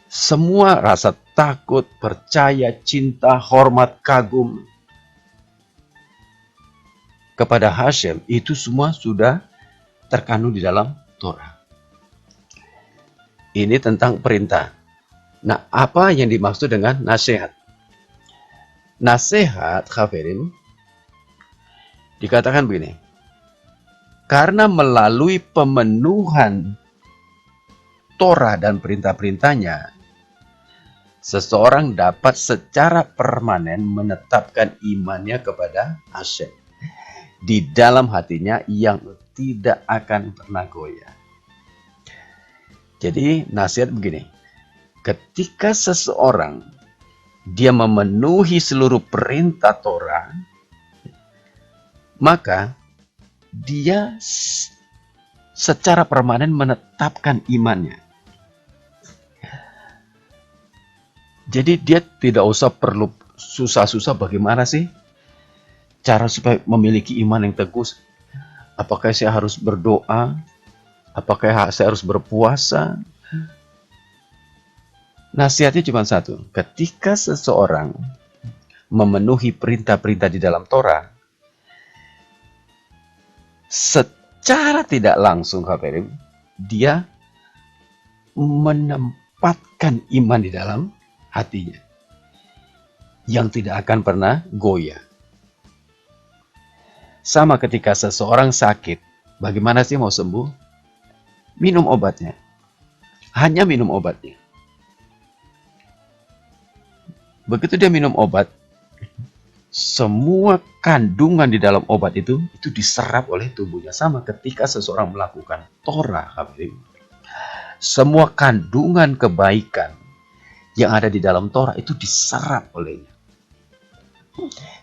Semua rasa takut, percaya, cinta, hormat, kagum kepada Hashem, itu semua sudah terkandung di dalam Torah. Ini tentang perintah. Nah, apa yang dimaksud dengan nasihat? Nasihat, Khafirin, dikatakan begini, karena melalui pemenuhan Torah dan perintah-perintahnya, seseorang dapat secara permanen menetapkan imannya kepada Hashem di dalam hatinya yang tidak akan pernah goyah. Jadi nasihat begini, ketika seseorang dia memenuhi seluruh perintah Torah, maka dia secara permanen menetapkan imannya. Jadi dia tidak usah perlu susah-susah bagaimana sih cara supaya memiliki iman yang teguh. Apakah saya harus berdoa? Apakah saya harus berpuasa? Nasihatnya cuma satu. Ketika seseorang memenuhi perintah-perintah di dalam Torah, secara tidak langsung, Khafirin, dia menempatkan iman di dalam hatinya yang tidak akan pernah goyah. Sama ketika seseorang sakit, bagaimana sih mau sembuh? Minum obatnya. Hanya minum obatnya. Begitu dia minum obat, semua kandungan di dalam obat itu diserap oleh tubuhnya. Sama ketika seseorang melakukan Torah, semua kandungan kebaikan yang ada di dalam Torah itu diserap olehnya.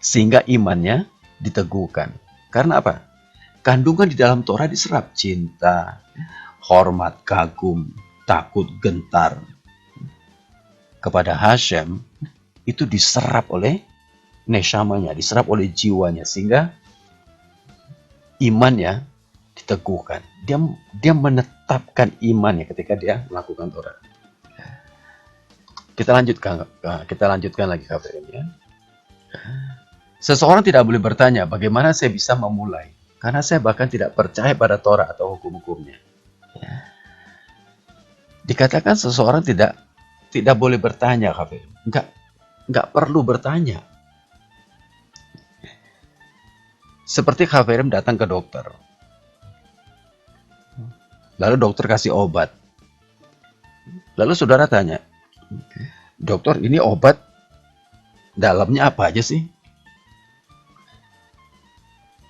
Sehingga imannya diteguhkan. Karena apa? Kandungan di dalam Torah diserap. Cinta, hormat, kagum, takut, gentar kepada Hashem itu diserap oleh neshamanya, diserap oleh jiwanya, sehingga imannya diteguhkan. Dia menetapkan imannya ketika dia melakukan Torah. Kita lanjutkan lagi Khafirin, ya. Seseorang tidak boleh bertanya, bagaimana saya bisa memulai? Karena saya bahkan tidak percaya pada Torah atau hukum-hukumnya. Ya. Dikatakan seseorang tidak boleh bertanya, Khafirin. Enggak perlu bertanya. Seperti Khafirin datang ke dokter. Lalu dokter kasih obat. Lalu saudara tanya, dokter, ini obat dalamnya apa aja sih?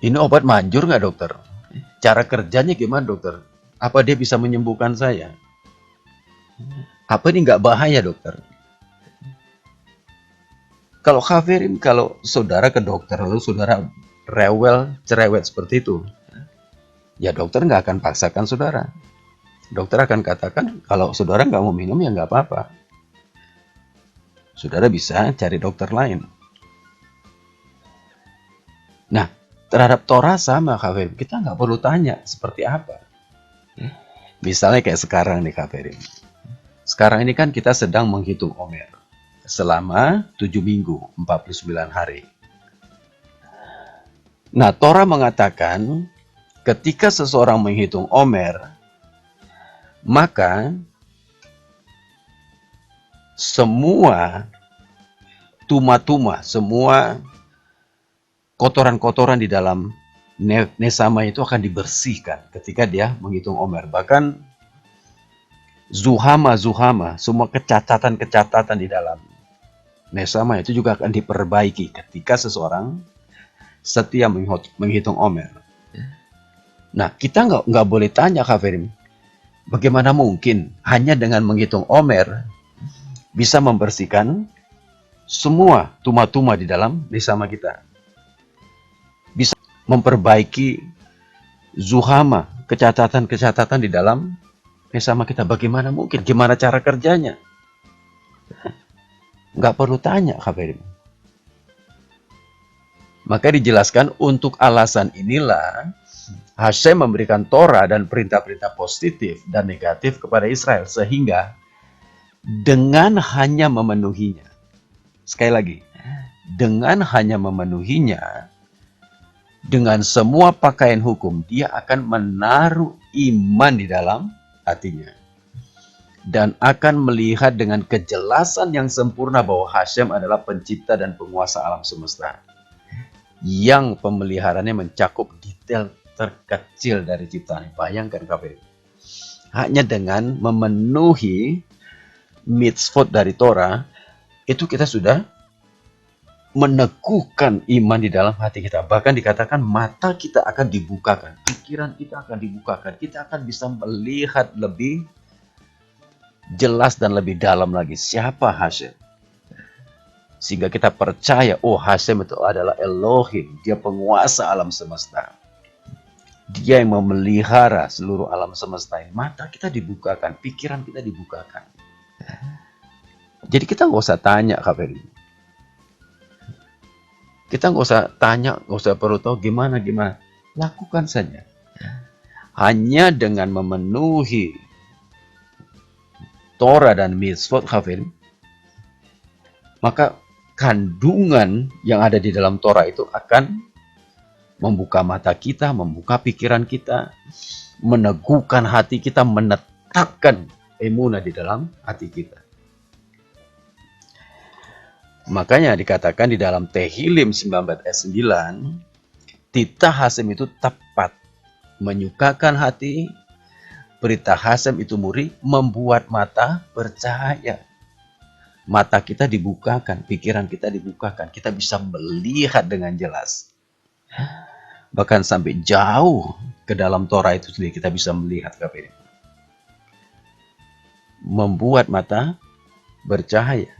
Ini obat manjur nggak, dokter? Cara kerjanya gimana, dokter? Apa dia bisa menyembuhkan saya? Apa ini nggak bahaya, dokter? Kalau Khafirin, kalau saudara ke dokter, lalu saudara cerewet seperti itu, ya dokter nggak akan paksakan saudara. Dokter akan katakan, kalau saudara nggak mau minum, ya nggak apa-apa. Saudara bisa cari dokter lain. Nah, terhadap Torah sama, Khafirin. Kita nggak perlu tanya seperti apa. Misalnya kayak sekarang nih, Khafirin. Sekarang ini kan kita sedang menghitung Omer. Selama 7 minggu, 49 hari. Nah, Torah mengatakan, ketika seseorang menghitung Omer, maka semua tuma-tuma, semua kotoran-kotoran di dalam nesama itu akan dibersihkan ketika dia menghitung Omer. Bahkan zuhama, semua kecacatan di dalam nesama itu juga akan diperbaiki ketika seseorang setia menghitung Omer. Nah, kita nggak boleh tanya, Khafirin, bagaimana mungkin hanya dengan menghitung Omer bisa membersihkan semua tuma-tuma di dalam nesama kita? Bisa memperbaiki zuhama, kecacatan di dalam nesama kita. Bagaimana mungkin? Gimana cara kerjanya? Nggak perlu tanya, Khafirin. Maka dijelaskan, untuk alasan inilah Hashem memberikan Torah dan perintah-perintah positif dan negatif kepada Israel, sehingga dengan hanya memenuhinya, sekali lagi, dengan hanya memenuhinya, dengan semua pakaian hukum, dia akan menaruh iman di dalam hatinya. dan akan melihat dengan kejelasan yang sempurna bahwa Hashem adalah pencipta dan penguasa alam semesta, yang pemeliharaannya mencakup detail terkecil dari ciptaan. Bayangkan KPU. Hanya dengan memenuhi mitzvot dari Torah, itu kita sudah meneguhkan iman di dalam hati kita. Bahkan dikatakan mata kita akan dibukakan, pikiran kita akan dibukakan, kita akan bisa melihat lebih jelas dan lebih dalam lagi siapa Hashem. Sehingga kita percaya, oh Hashem itu adalah Elohim, dia penguasa alam semesta. Dia yang memelihara seluruh alam semesta ini. Mata kita dibukakan, pikiran kita dibukakan. Jadi kita nggak usah tanya KPI. Kita nggak usah tanya, nggak usah perlu tahu gimana. Lakukan saja. Hanya dengan memenuhi Torah dan mitzvot kafir, maka kandungan yang ada di dalam Torah itu akan membuka mata kita, membuka pikiran kita, meneguhkan hati kita, menetapkan emunah di dalam hati kita. Makanya dikatakan di dalam Tehillim 19 ayat 9, titah Hashem itu tepat, menyukakan hati, perintah Hashem itu murni, membuat mata bercahaya. Mata kita dibukakan, pikiran kita dibukakan, kita bisa melihat dengan jelas. Bahkan sampai jauh ke dalam Torah itu sendiri kita bisa melihat KPD. Membuat mata bercahaya.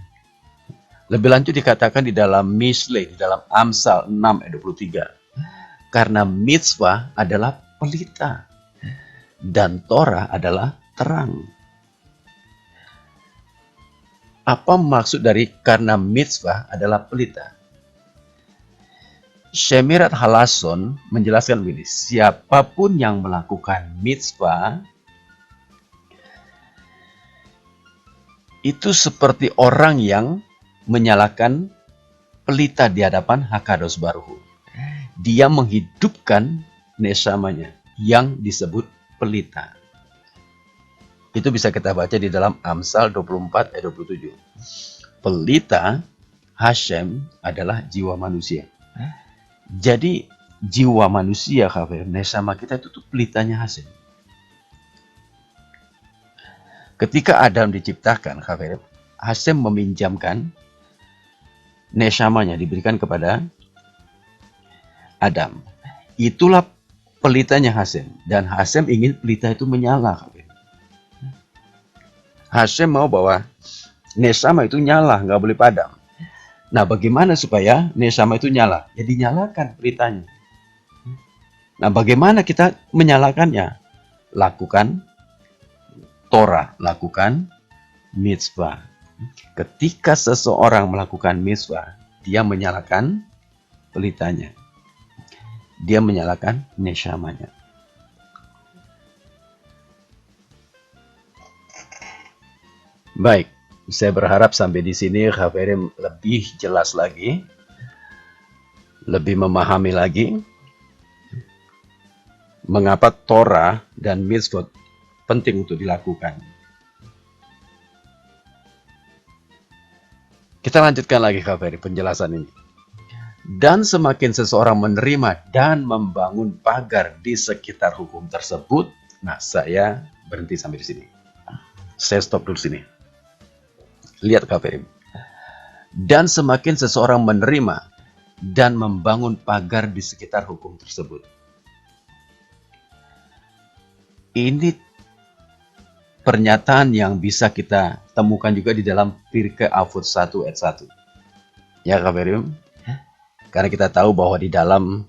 Lebih lanjut dikatakan di dalam Mishle, di dalam Amsal 6 ayat 23. Karena mitzvah adalah pelita dan Torah adalah terang. Apa maksud dari karena mitzvah adalah pelita? Shemirat Halason menjelaskan begini, siapapun yang melakukan mitzvah itu seperti orang yang menyalakan pelita di hadapan Hakadosh Baruch Hu. Dia menghidupkan nesamanya yang disebut pelita. Itu bisa kita baca di dalam Amsal 24 ayat 27. Pelita Hashem adalah jiwa manusia. Jadi jiwa manusia, kafir, nesama kita itu pelitanya Hashem. Ketika Adam diciptakan, kafir, Hashem meminjamkan nesamanya, diberikan kepada Adam. Itulah pelitanya Hashem. Dan Hashem ingin pelita itu menyala. Hashem mau bahwa nesama itu nyala, nggak boleh padam. Nah, bagaimana supaya nesama itu nyala? Ya dinyalakan pelitanya. Nah, bagaimana kita menyalakannya? Lakukan Torah, lakukan mitzvah. Ketika seseorang melakukan mitzvah, dia menyalakan pelitanya. Dia menyalakan nesamanya. Baik, saya berharap sampai di sini Khafirim lebih jelas lagi, lebih memahami lagi mengapa Torah dan mitzvot penting untuk dilakukan. Kita lanjutkan lagi Khafirim penjelasan ini. Dan semakin seseorang menerima dan membangun pagar di sekitar hukum tersebut, nah saya berhenti sampai di sini. Saya stop dulu sini. Lihat KPM. Dan semakin seseorang menerima dan membangun pagar di sekitar hukum tersebut. Ini pernyataan yang bisa kita temukan juga di dalam Pirkei Avot 1 ayat 1. Ya KPM. Karena kita tahu bahwa di dalam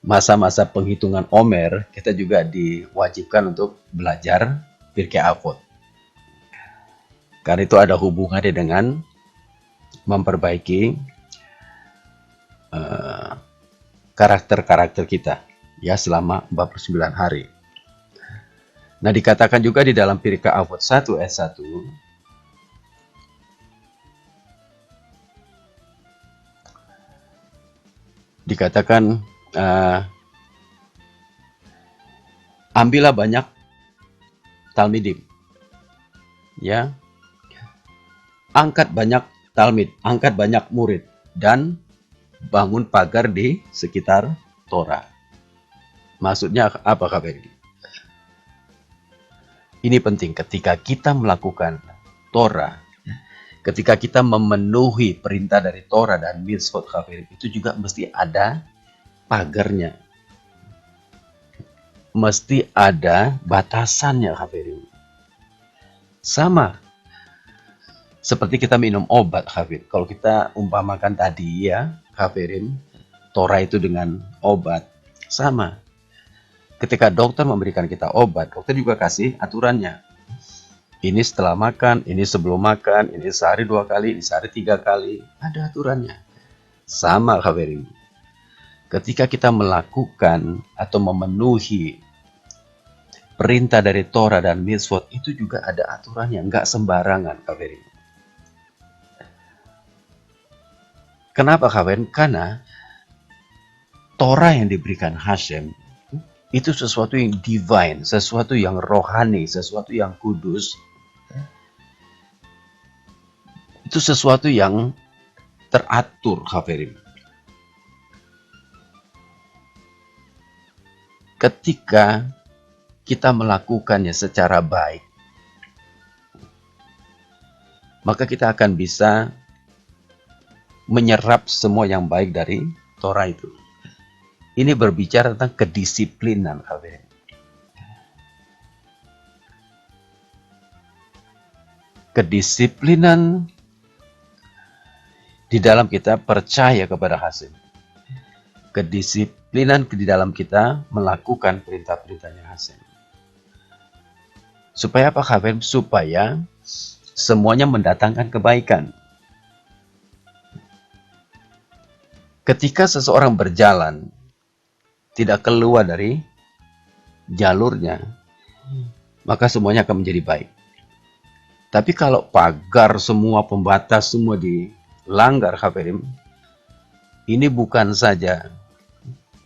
masa-masa penghitungan Omer, kita juga diwajibkan untuk belajar Pirkei Avot. Karena itu ada hubungannya dengan memperbaiki karakter-karakter kita ya selama 49 hari. Nah, dikatakan juga di dalam Pirkei Avot 1 ayat 1, dikatakan ambillah banyak talmidim ya, angkat banyak talmid, angkat banyak murid, dan bangun pagar di sekitar Torah. Maksudnya apa kabar ini? Ini penting ketika kita melakukan Torah, ketika kita memenuhi perintah dari Torah dan mitzvot kabar itu juga mesti ada pagarnya. Mesti ada batasannya kabar ini. Sama seperti kita minum obat kabar. Kalau kita umpamakan tadi ya, kabarin Torah itu dengan obat. Sama. Ketika dokter memberikan kita obat, dokter juga kasih aturannya. Ini setelah makan, ini sebelum makan, ini sehari 2 kali, ini sehari 3 kali. Ada aturannya. Sama kabarin. Ketika kita melakukan atau memenuhi perintah dari Torah dan mitzvot, itu juga ada aturannya. Nggak sembarangan kabarin. Kenapa kabarin? Karena Torah yang diberikan Hashem itu sesuatu yang divine, sesuatu yang rohani, sesuatu yang kudus. Itu sesuatu yang teratur, kafirin. Ketika kita melakukannya secara baik, maka kita akan bisa menyerap semua yang baik dari Torah itu. Ini berbicara tentang kedisiplinan, kawan. Kedisiplinan di dalam kita percaya kepada Hashem. Kedisiplinan di dalam kita melakukan perintah-perintahnya Hashem. Supaya apa, kawan? Supaya semuanya mendatangkan kebaikan. Ketika seseorang berjalan tidak keluar dari jalurnya, maka semuanya akan menjadi baik. Tapi kalau pagar semua, pembatas semua dilanggar, kafirin, ini bukan saja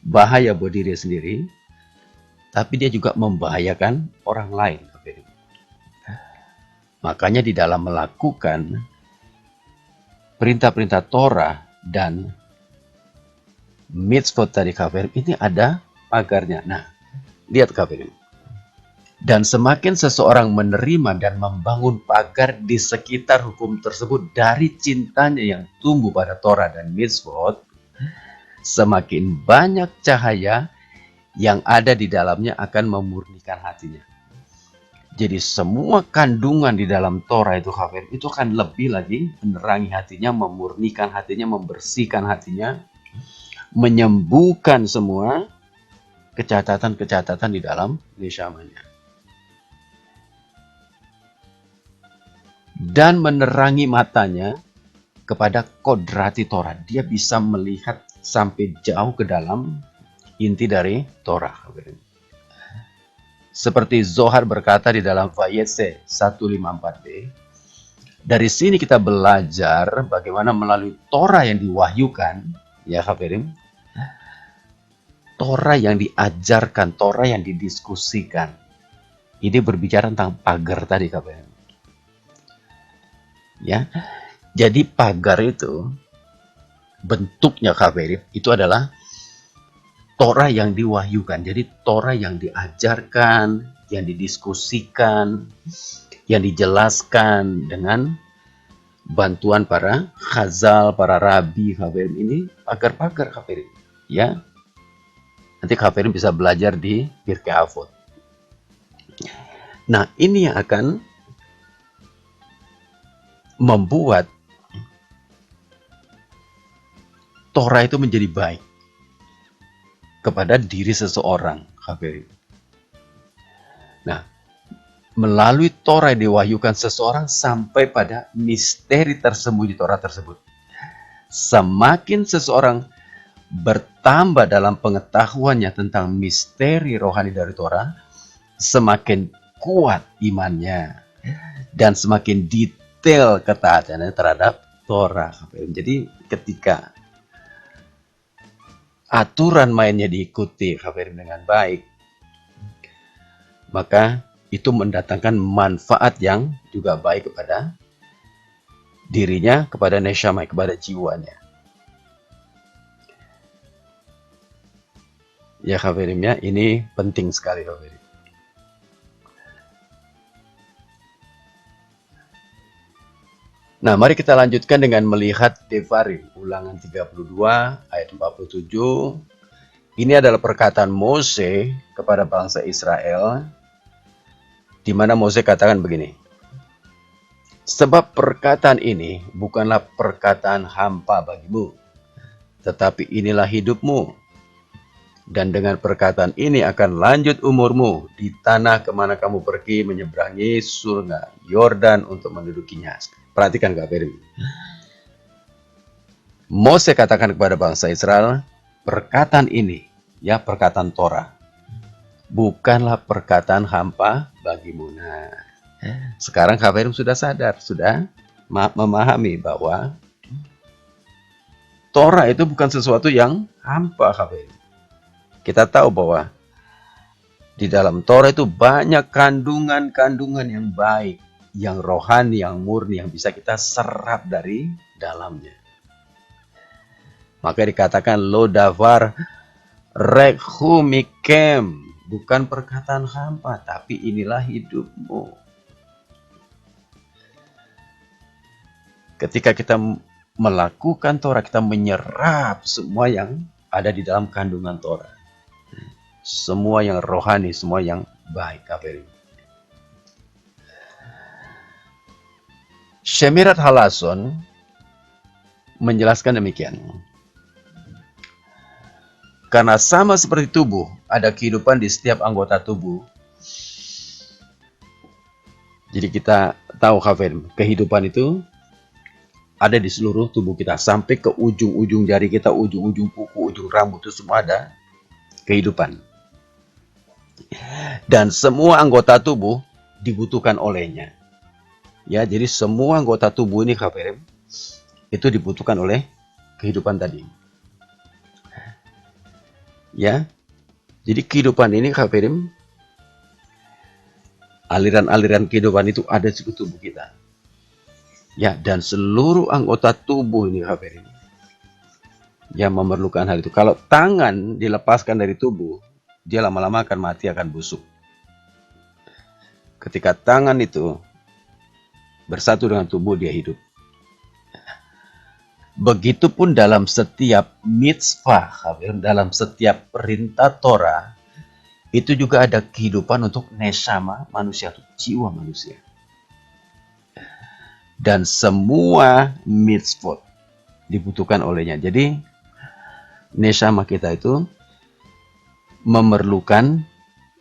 bahaya buat diri sendiri, tapi dia juga membahayakan orang lain, kafirin. Makanya di dalam melakukan perintah-perintah Torah dan mitzvot tadi kafirin, ini ada pagarnya. Nah, lihat kafirin. Dan semakin seseorang menerima dan membangun pagar di sekitar hukum tersebut dari cintanya yang tumbuh pada Torah dan mitzvot, semakin banyak cahaya yang ada di dalamnya akan memurnikan hatinya. Jadi semua kandungan di dalam Torah itu kafirin, itu akan lebih lagi menerangi hatinya, memurnikan hatinya, membersihkan hatinya, menyembuhkan semua kecacatan-kecacatan di dalam neshamanya. Dan menerangi matanya kepada kodrati Torah. Dia bisa melihat sampai jauh ke dalam inti dari Torah. Seperti Zohar berkata di dalam Vayetse 154b. Dari sini kita belajar bagaimana melalui Torah yang diwahyukan, ya kafirin, Torah yang diajarkan, Torah yang didiskusikan. Ini berbicara tentang pagar tadi, kafirin. Ya, jadi pagar itu bentuknya kafirin itu adalah Torah yang diwahyukan. Jadi Torah yang diajarkan, yang didiskusikan, yang dijelaskan dengan bantuan para khazal, para rabi, kafirin. Ini pagar-pagar kafirin. Ya, nanti kafirin bisa belajar di Pirkei Avot. Nah, ini yang akan membuat Torah itu menjadi baik kepada diri seseorang, kafirin. Nah, melalui Torah yang diwahyukan seseorang sampai pada misteri tersembunyi Torah tersebut. Semakin seseorang bertambah dalam pengetahuannya tentang misteri rohani dari Torah, semakin kuat imannya dan semakin detail ketaatannya terhadap Torah. Jadi ketika aturan mainnya diikuti dengan baik, maka itu mendatangkan manfaat yang juga baik kepada dirinya, kepada neshama, kepada jiwanya. Ya Khafirim ya, ini penting sekali Khafirim. Nah, mari kita lanjutkan dengan melihat Devarim, ulangan 32 ayat 47. Ini adalah perkataan Mose kepada bangsa Israel, di mana Mose katakan begini. Sebab perkataan ini bukanlah perkataan hampa bagimu, tetapi inilah hidupmu. Dan dengan perkataan ini akan lanjut umurmu di tanah kemana kamu pergi menyeberangi sungai Yordan untuk mendudukinya. Perhatikan Khafirim. Mose katakan kepada bangsa Israel, perkataan ini, ya perkataan Torah, bukanlah perkataan hampa bagimu. Nah, sekarang Khafirim sudah sadar, sudah memahami bahwa Torah itu bukan sesuatu yang hampa Khafirim. Kita tahu bahwa di dalam Torah itu banyak kandungan-kandungan yang baik, yang rohani, yang murni, yang bisa kita serap dari dalamnya. Maka dikatakan lo davar rekhu mikem, bukan perkataan hampa, tapi inilah hidupmu. Ketika kita melakukan Torah, kita menyerap semua yang ada di dalam kandungan Torah. Semua yang rohani, semua yang baik. Shemirat Halason menjelaskan demikian. Karena sama seperti tubuh, ada kehidupan di setiap anggota tubuh. Jadi kita tahu Khafirim, kehidupan itu ada di seluruh tubuh kita. Sampai ke ujung-ujung jari kita, ujung-ujung kuku, ujung rambut itu semua ada kehidupan. Dan semua anggota tubuh dibutuhkan olehnya. Ya, jadi semua anggota tubuh ini Khafirim, itu dibutuhkan oleh kehidupan tadi. Ya, jadi kehidupan ini Khafirim, aliran-aliran kehidupan itu ada di tubuh kita. Ya, dan seluruh anggota tubuh ini Khafirim, yang memerlukan hal itu. Kalau tangan dilepaskan dari tubuh, dia lama-lama akan mati, akan busuk. Ketika tangan itu bersatu dengan tubuh, dia hidup. Begitupun dalam setiap mitzvah, dalam setiap perintah Torah, itu juga ada kehidupan untuk neshama manusia, untuk jiwa manusia. Dan semua mitzvot dibutuhkan olehnya. Jadi, neshama kita itu memerlukan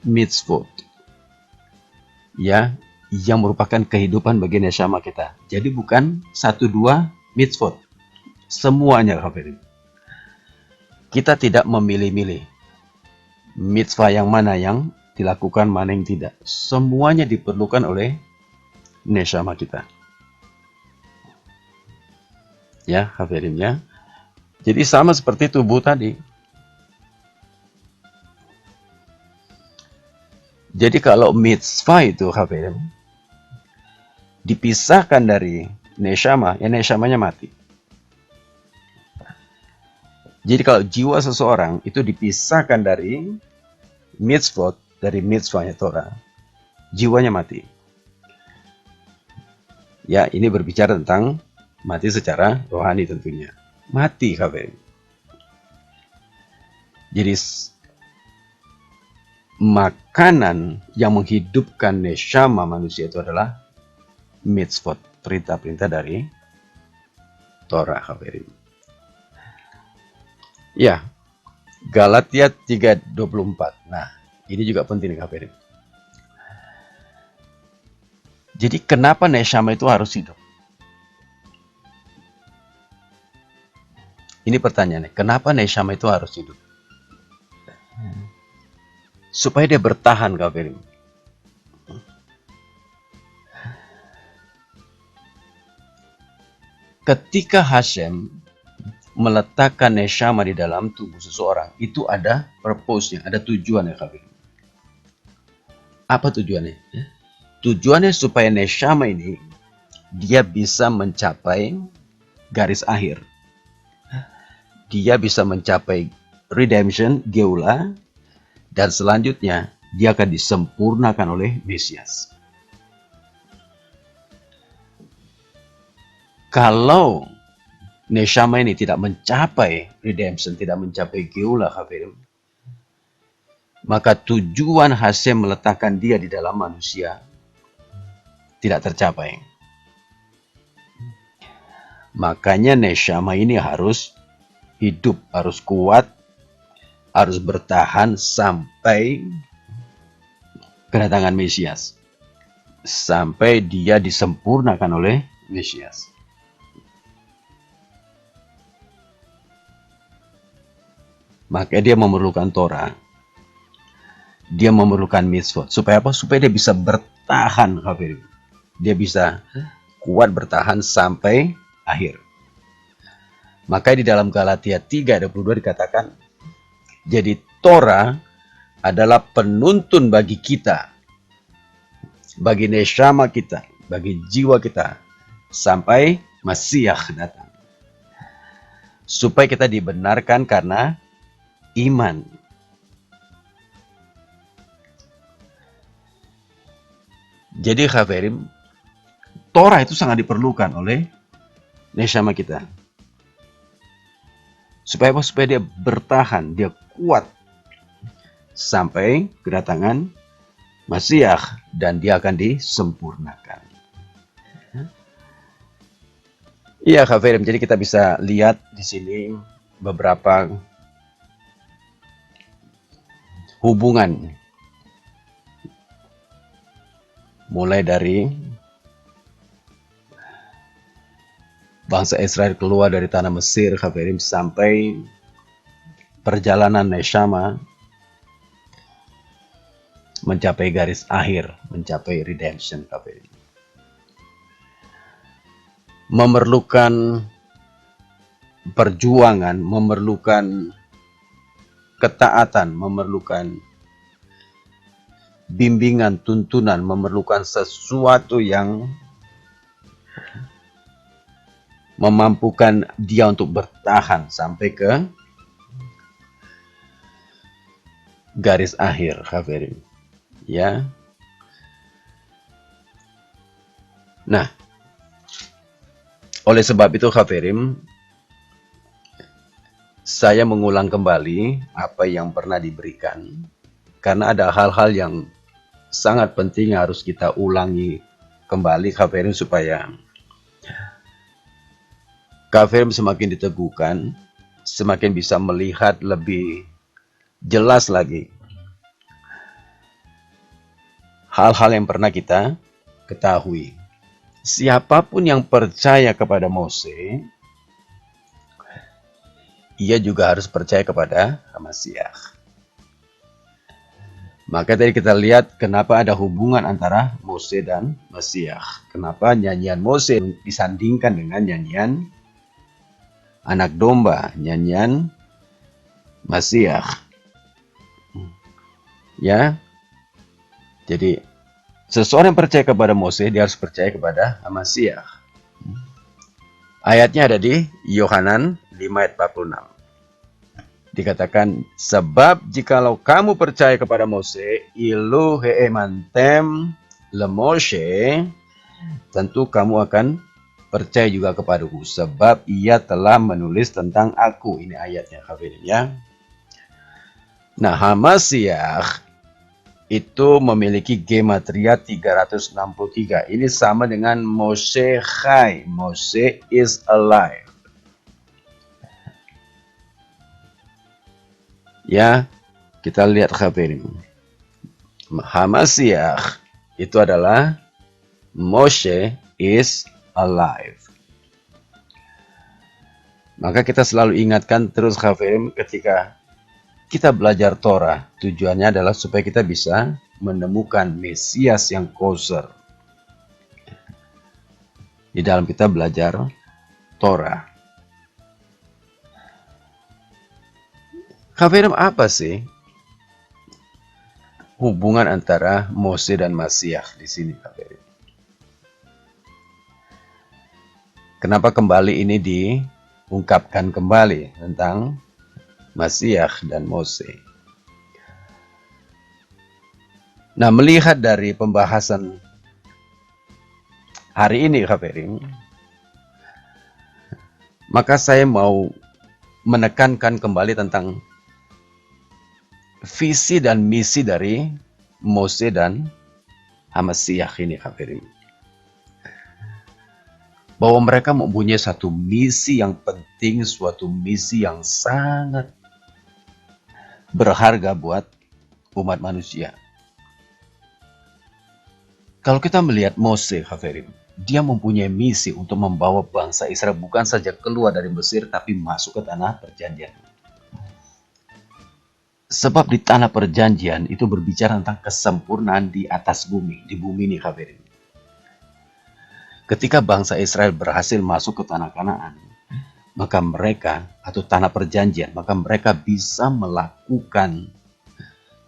mitzvot. Ya, yang merupakan kehidupan bagi neshama kita. Jadi bukan 1-2 mitzvot. Semuanya Khafirim. Kita tidak memilih-milih mitzvah yang mana yang dilakukan, mana yang tidak. Semuanya diperlukan oleh neshama kita. Ya, Khafirim ya. Jadi sama seperti tubuh tadi. Jadi kalau mitzvah itu Khafirim dipisahkan dari neshama, ya neshamanya mati. Jadi kalau jiwa seseorang itu dipisahkan dari mitzvot, dari mitzvahnya Torah, jiwanya mati. Ya, ini berbicara tentang mati secara rohani tentunya. Mati Khafirim. Jadi makanan yang menghidupkan neshama manusia itu adalah mitzvot, perintah-perintah dari Torah Khafirim. Ya, Galatia 3:24. Nah, ini juga penting Khafirim. Jadi kenapa neshama itu harus hidup? Ini pertanyaannya, kenapa neshama itu harus hidup? Supaya dia bertahan Khafirim. Ketika Hashem meletakkan neshama di dalam tubuh seseorang, itu ada purpose-nya, ada tujuannya Khafirim. Apa tujuannya? Tujuannya supaya neshama ini dia bisa mencapai garis akhir. Dia bisa mencapai redemption, geula, dan selanjutnya dia akan disempurnakan oleh Mesias. Kalau neshama ini tidak mencapai redemption, tidak mencapai geula, Hafirim, maka tujuan Hashem meletakkan dia di dalam manusia tidak tercapai. Makanya neshama ini harus hidup, harus kuat, harus bertahan sampai kedatangan Mesias. Sampai dia disempurnakan oleh Mesias. Maka dia memerlukan Torah. Dia memerlukan mitzvot. Supaya apa? Supaya dia bisa bertahan. Dia bisa kuat bertahan sampai akhir. Maka di dalam Galatia 3:22 dikatakan, jadi Torah adalah penuntun bagi kita, bagi neshama kita, bagi jiwa kita, sampai Masiah datang. Supaya kita dibenarkan karena iman. Jadi Hafirim, Torah itu sangat diperlukan oleh neshama kita. Supaya apa? Supaya dia bertahan, dia kuat sampai kedatangan Masiah dan dia akan disempurnakan. Iya, Hafirim. Jadi kita bisa lihat di sini beberapa hubungan. Mulai dari bangsa Israel keluar dari tanah Mesir, Hafirim, sampai perjalanan neshama mencapai garis akhir, mencapai redemption, Hafirim. Memerlukan perjuangan, memerlukan ketaatan, memerlukan bimbingan, tuntunan, memerlukan sesuatu yang memampukan dia untuk bertahan sampai ke garis akhir, Hafirim. Ya. Nah, oleh sebab itu, Hafirim, saya mengulang kembali apa yang pernah diberikan, karena ada hal-hal yang sangat penting harus kita ulangi kembali, Hafirim, supaya Hafirim semakin diteguhkan, semakin bisa melihat lebih jelas lagi hal-hal yang pernah kita ketahui. Siapapun yang percaya kepada Mose, ia juga harus percaya kepada Masiah. Maka tadi kita lihat kenapa ada hubungan antara Mose dan Masiah. Kenapa nyanyian Mose disandingkan dengan nyanyian anak domba, nyanyian Masiah. Ya. Jadi seseorang yang percaya kepada Mose, dia harus percaya kepada Masiah. Ayatnya ada di Yohanan 5:46. Dikatakan, sebab jikalau kamu percaya kepada Mose, ilu heemantem le Moshe, tentu kamu akan percaya juga kepadaku, sebab ia telah menulis tentang aku. Ini ayatnya, Hafirin, ya. Nah, Hamasiah itu memiliki gematria 363. Ini sama dengan Moshe Chai. Moshe is alive. Ya, kita lihat Hafirin. Hamasiah itu adalah Moshe is alive. Maka kita selalu ingatkan terus, Hafirin, ketika kita belajar Torah, tujuannya adalah supaya kita bisa menemukan Mesias yang koser di dalam kita belajar Torah. Hafirin, apa sih hubungan antara Mose dan Masiah di sini, Kak. Kenapa kembali ini diungkapkan kembali tentang Masiah dan Mose? Nah, melihat dari pembahasan hari ini, Kak Pering, maka saya mau menekankan kembali tentang visi dan misi dari Mose dan Masiah ini, Kak Pering. Bahwa mereka mempunyai satu misi yang penting, suatu misi yang sangat berharga buat umat manusia. Kalau kita melihat Mose, Hafirin, dia mempunyai misi untuk membawa bangsa Israel bukan saja keluar dari Mesir, tapi masuk ke tanah perjanjian. Sebab di tanah perjanjian itu berbicara tentang kesempurnaan di atas bumi, di bumi ini, Hafirin. Ketika bangsa Israel berhasil masuk ke tanah Kanaan, maka mereka, atau tanah perjanjian, maka mereka bisa melakukan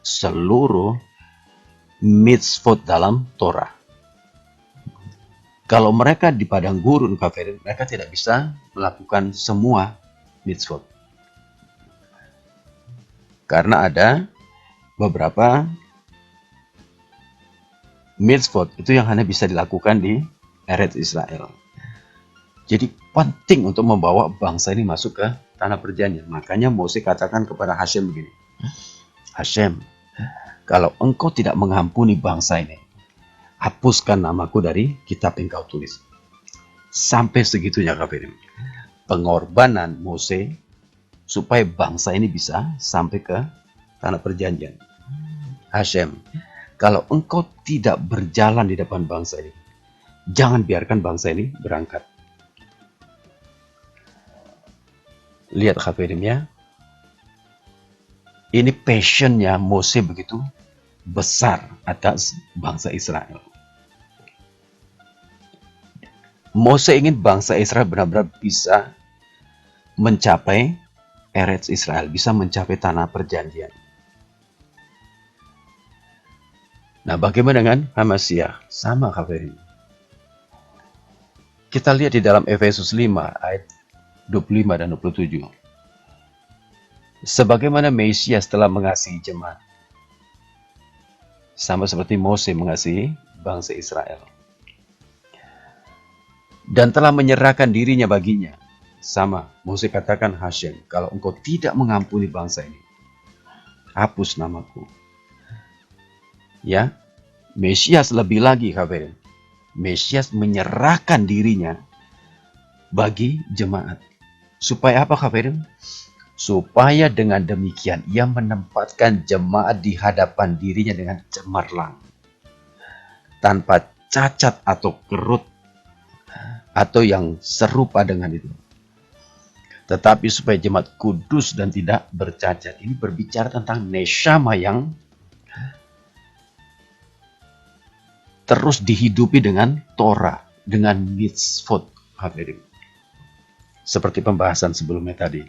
seluruh mitzvot dalam Torah. Kalau mereka di padang gurun, kafirin, mereka tidak bisa melakukan semua mitzvot. Karena ada beberapa mitzvot itu yang hanya bisa dilakukan di Eretz Israel. Jadi penting untuk membawa bangsa ini masuk ke tanah perjanjian. Makanya Mose katakan kepada Hashem begini, Hashem, kalau engkau tidak mengampuni bangsa ini, hapuskan namaku dari kitab yang kau tulis. Sampai segitunya, kafirin. Pengorbanan Mose supaya bangsa ini bisa sampai ke tanah perjanjian. Hashem, kalau engkau tidak berjalan di depan bangsa ini, jangan biarkan bangsa ini berangkat. Lihat, kafirin, ya. Ini passionnya Mose begitu besar atas bangsa Israel. Mose ingin bangsa Israel benar-benar bisa mencapai Eretz Israel, bisa mencapai tanah perjanjian. Nah, bagaimana dengan Masiah? Sama, kafirin. Kita lihat di dalam Efesus 5 ayat 25 dan 27. Sebagaimana Mesias telah mengasihi jemaat, sama seperti Mose mengasihi bangsa Israel, dan telah menyerahkan dirinya baginya. Sama, Mose katakan, Hashem, kalau engkau tidak mengampuni bangsa ini, hapus namaku. Ya, Mesias lebih lagi, kafirin. Mesias menyerahkan dirinya bagi jemaat. Supaya apa, kafirin? Supaya dengan demikian ia menempatkan jemaat di hadapan dirinya dengan cemerlang, tanpa cacat atau kerut, atau yang serupa dengan itu. Tetapi supaya jemaat kudus dan tidak bercacat. Ini berbicara tentang neshama yang terus dihidupi dengan Torah, dengan mitzvot, hadirin. Seperti pembahasan sebelumnya tadi.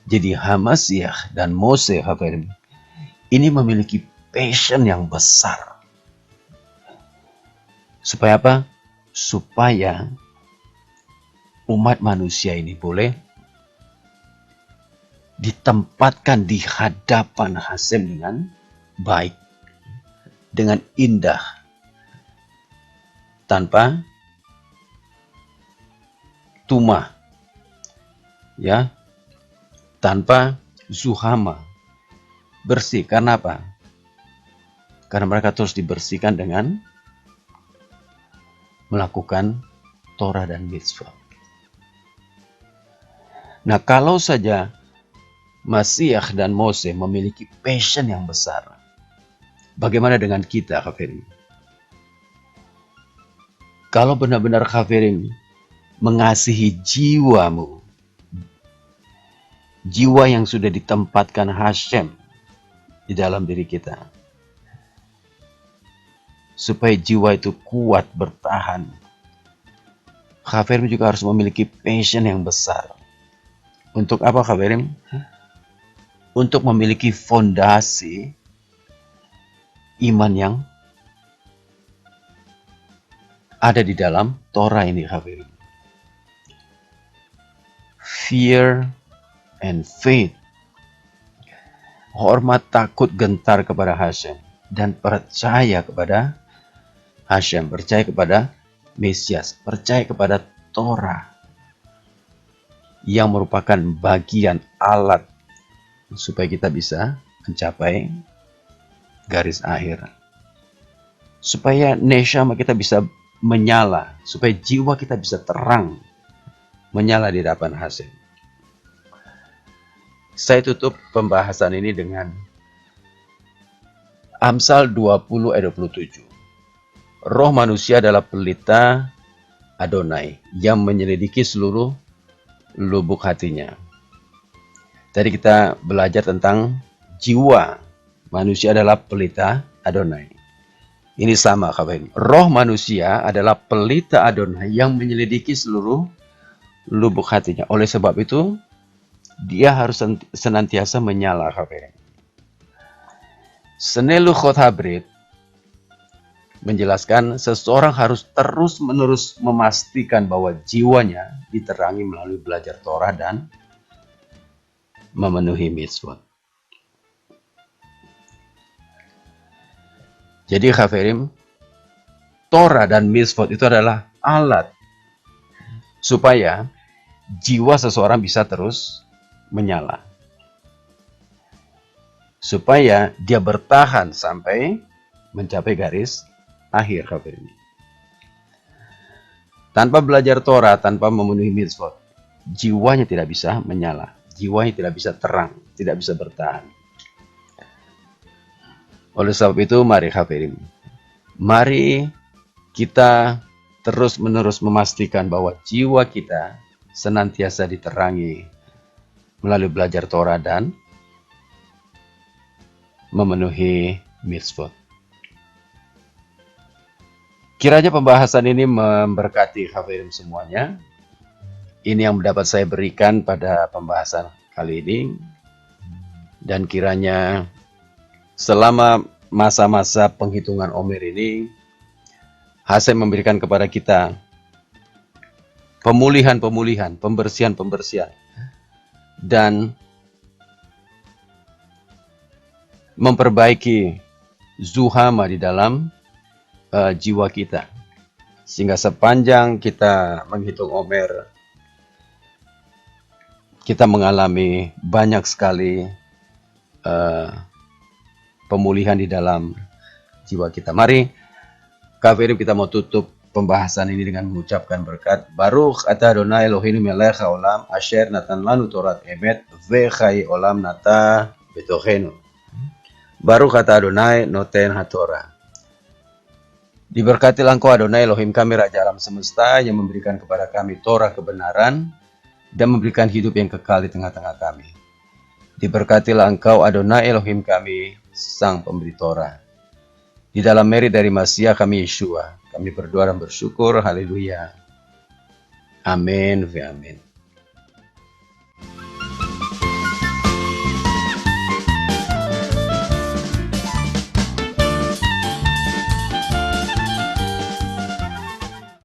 Jadi Masiah dan Mose, hadirin, ini memiliki passion yang besar. Supaya apa? Supaya umat manusia ini boleh ditempatkan di hadapan Hashem dengan baik, dengan indah, tanpa tumah, ya, tanpa zuhama, bersih. Karena apa? Karena mereka terus dibersihkan dengan melakukan Torah dan mitzvah. Nah, kalau saja Masiah dan Mose memiliki passion yang besar, bagaimana dengan kita, kafirin? Kalau benar-benar kafirin mengasihi jiwamu, jiwa yang sudah ditempatkan Hashem di dalam diri kita, supaya jiwa itu kuat bertahan, kafirin juga harus memiliki passion yang besar. Untuk apa, kafirin? untuk memiliki fondasi iman yang ada di dalam Torah ini, hadirin. Fear and faith. Hormat, takut, gentar kepada Hashem. Dan percaya kepada Hashem. Percaya kepada Mesias. Percaya kepada Torah. Yang merupakan bagian alat supaya kita bisa mencapai garis akhir. Supaya neshama kita bisa menyala. Supaya jiwa kita bisa terang. Menyala di hadapan Hashem. Saya tutup pembahasan ini dengan Amsal 20 ayat 27. Roh manusia adalah pelita Adonai yang menyelidiki seluruh lubuk hatinya. Tadi kita belajar tentang jiwa manusia adalah pelita Adonai. Ini sama, kawan. Roh manusia adalah pelita Adonai yang menyelidiki seluruh lubuk hatinya. Oleh sebab itu, dia harus senantiasa menyala, kawan. Shnei Luchot Habrit menjelaskan seseorang harus terus-menerus memastikan bahwa jiwanya diterangi melalui belajar Torah dan memenuhi mitzvot. Jadi Haverim, Torah dan mitzvot itu adalah alat supaya jiwa seseorang bisa terus menyala. Supaya dia bertahan sampai mencapai garis akhir, Haverim. Tanpa belajar Torah, tanpa memenuhi mitzvot, jiwanya tidak bisa menyala. Jiwanya tidak bisa terang, tidak bisa bertahan. Oleh sebab itu, mari Haverim, mari kita terus-menerus memastikan bahwa jiwa kita senantiasa diterangi melalui belajar Torah dan memenuhi mitzvot. Kiranya pembahasan ini memberkati Haverim semuanya. Ini yang dapat saya berikan pada pembahasan kali ini. Dan kiranya selama masa-masa penghitungan Omer ini, Hashem memberikan kepada kita pemulihan-pemulihan, pembersihan-pembersihan, dan memperbaiki zuhama di dalam jiwa kita. Sehingga sepanjang kita menghitung Omer, kita mengalami banyak sekali pemulihan di dalam jiwa kita. Mari, Haverim, kita mau tutup pembahasan ini dengan mengucapkan berkat. Baruch atah Adonai Eloheinu melech haolam asher natan lanu Torat emet vechai olam nata betochenu. Baruch atah Adonai noten haTorah. Diberkatilah Engkau Adonai Elohim kami, Raja alam semesta, yang memberikan kepada kami Torah kebenaran dan memberikan hidup yang kekal di tengah-tengah kami. Diberkatilah Engkau Adonai Elohim kami, Sang Pemberi Torah. Di dalam meri dari Masiah kami Yeshua, kami berdoa dan bersyukur. Haleluya. Amin. Amin.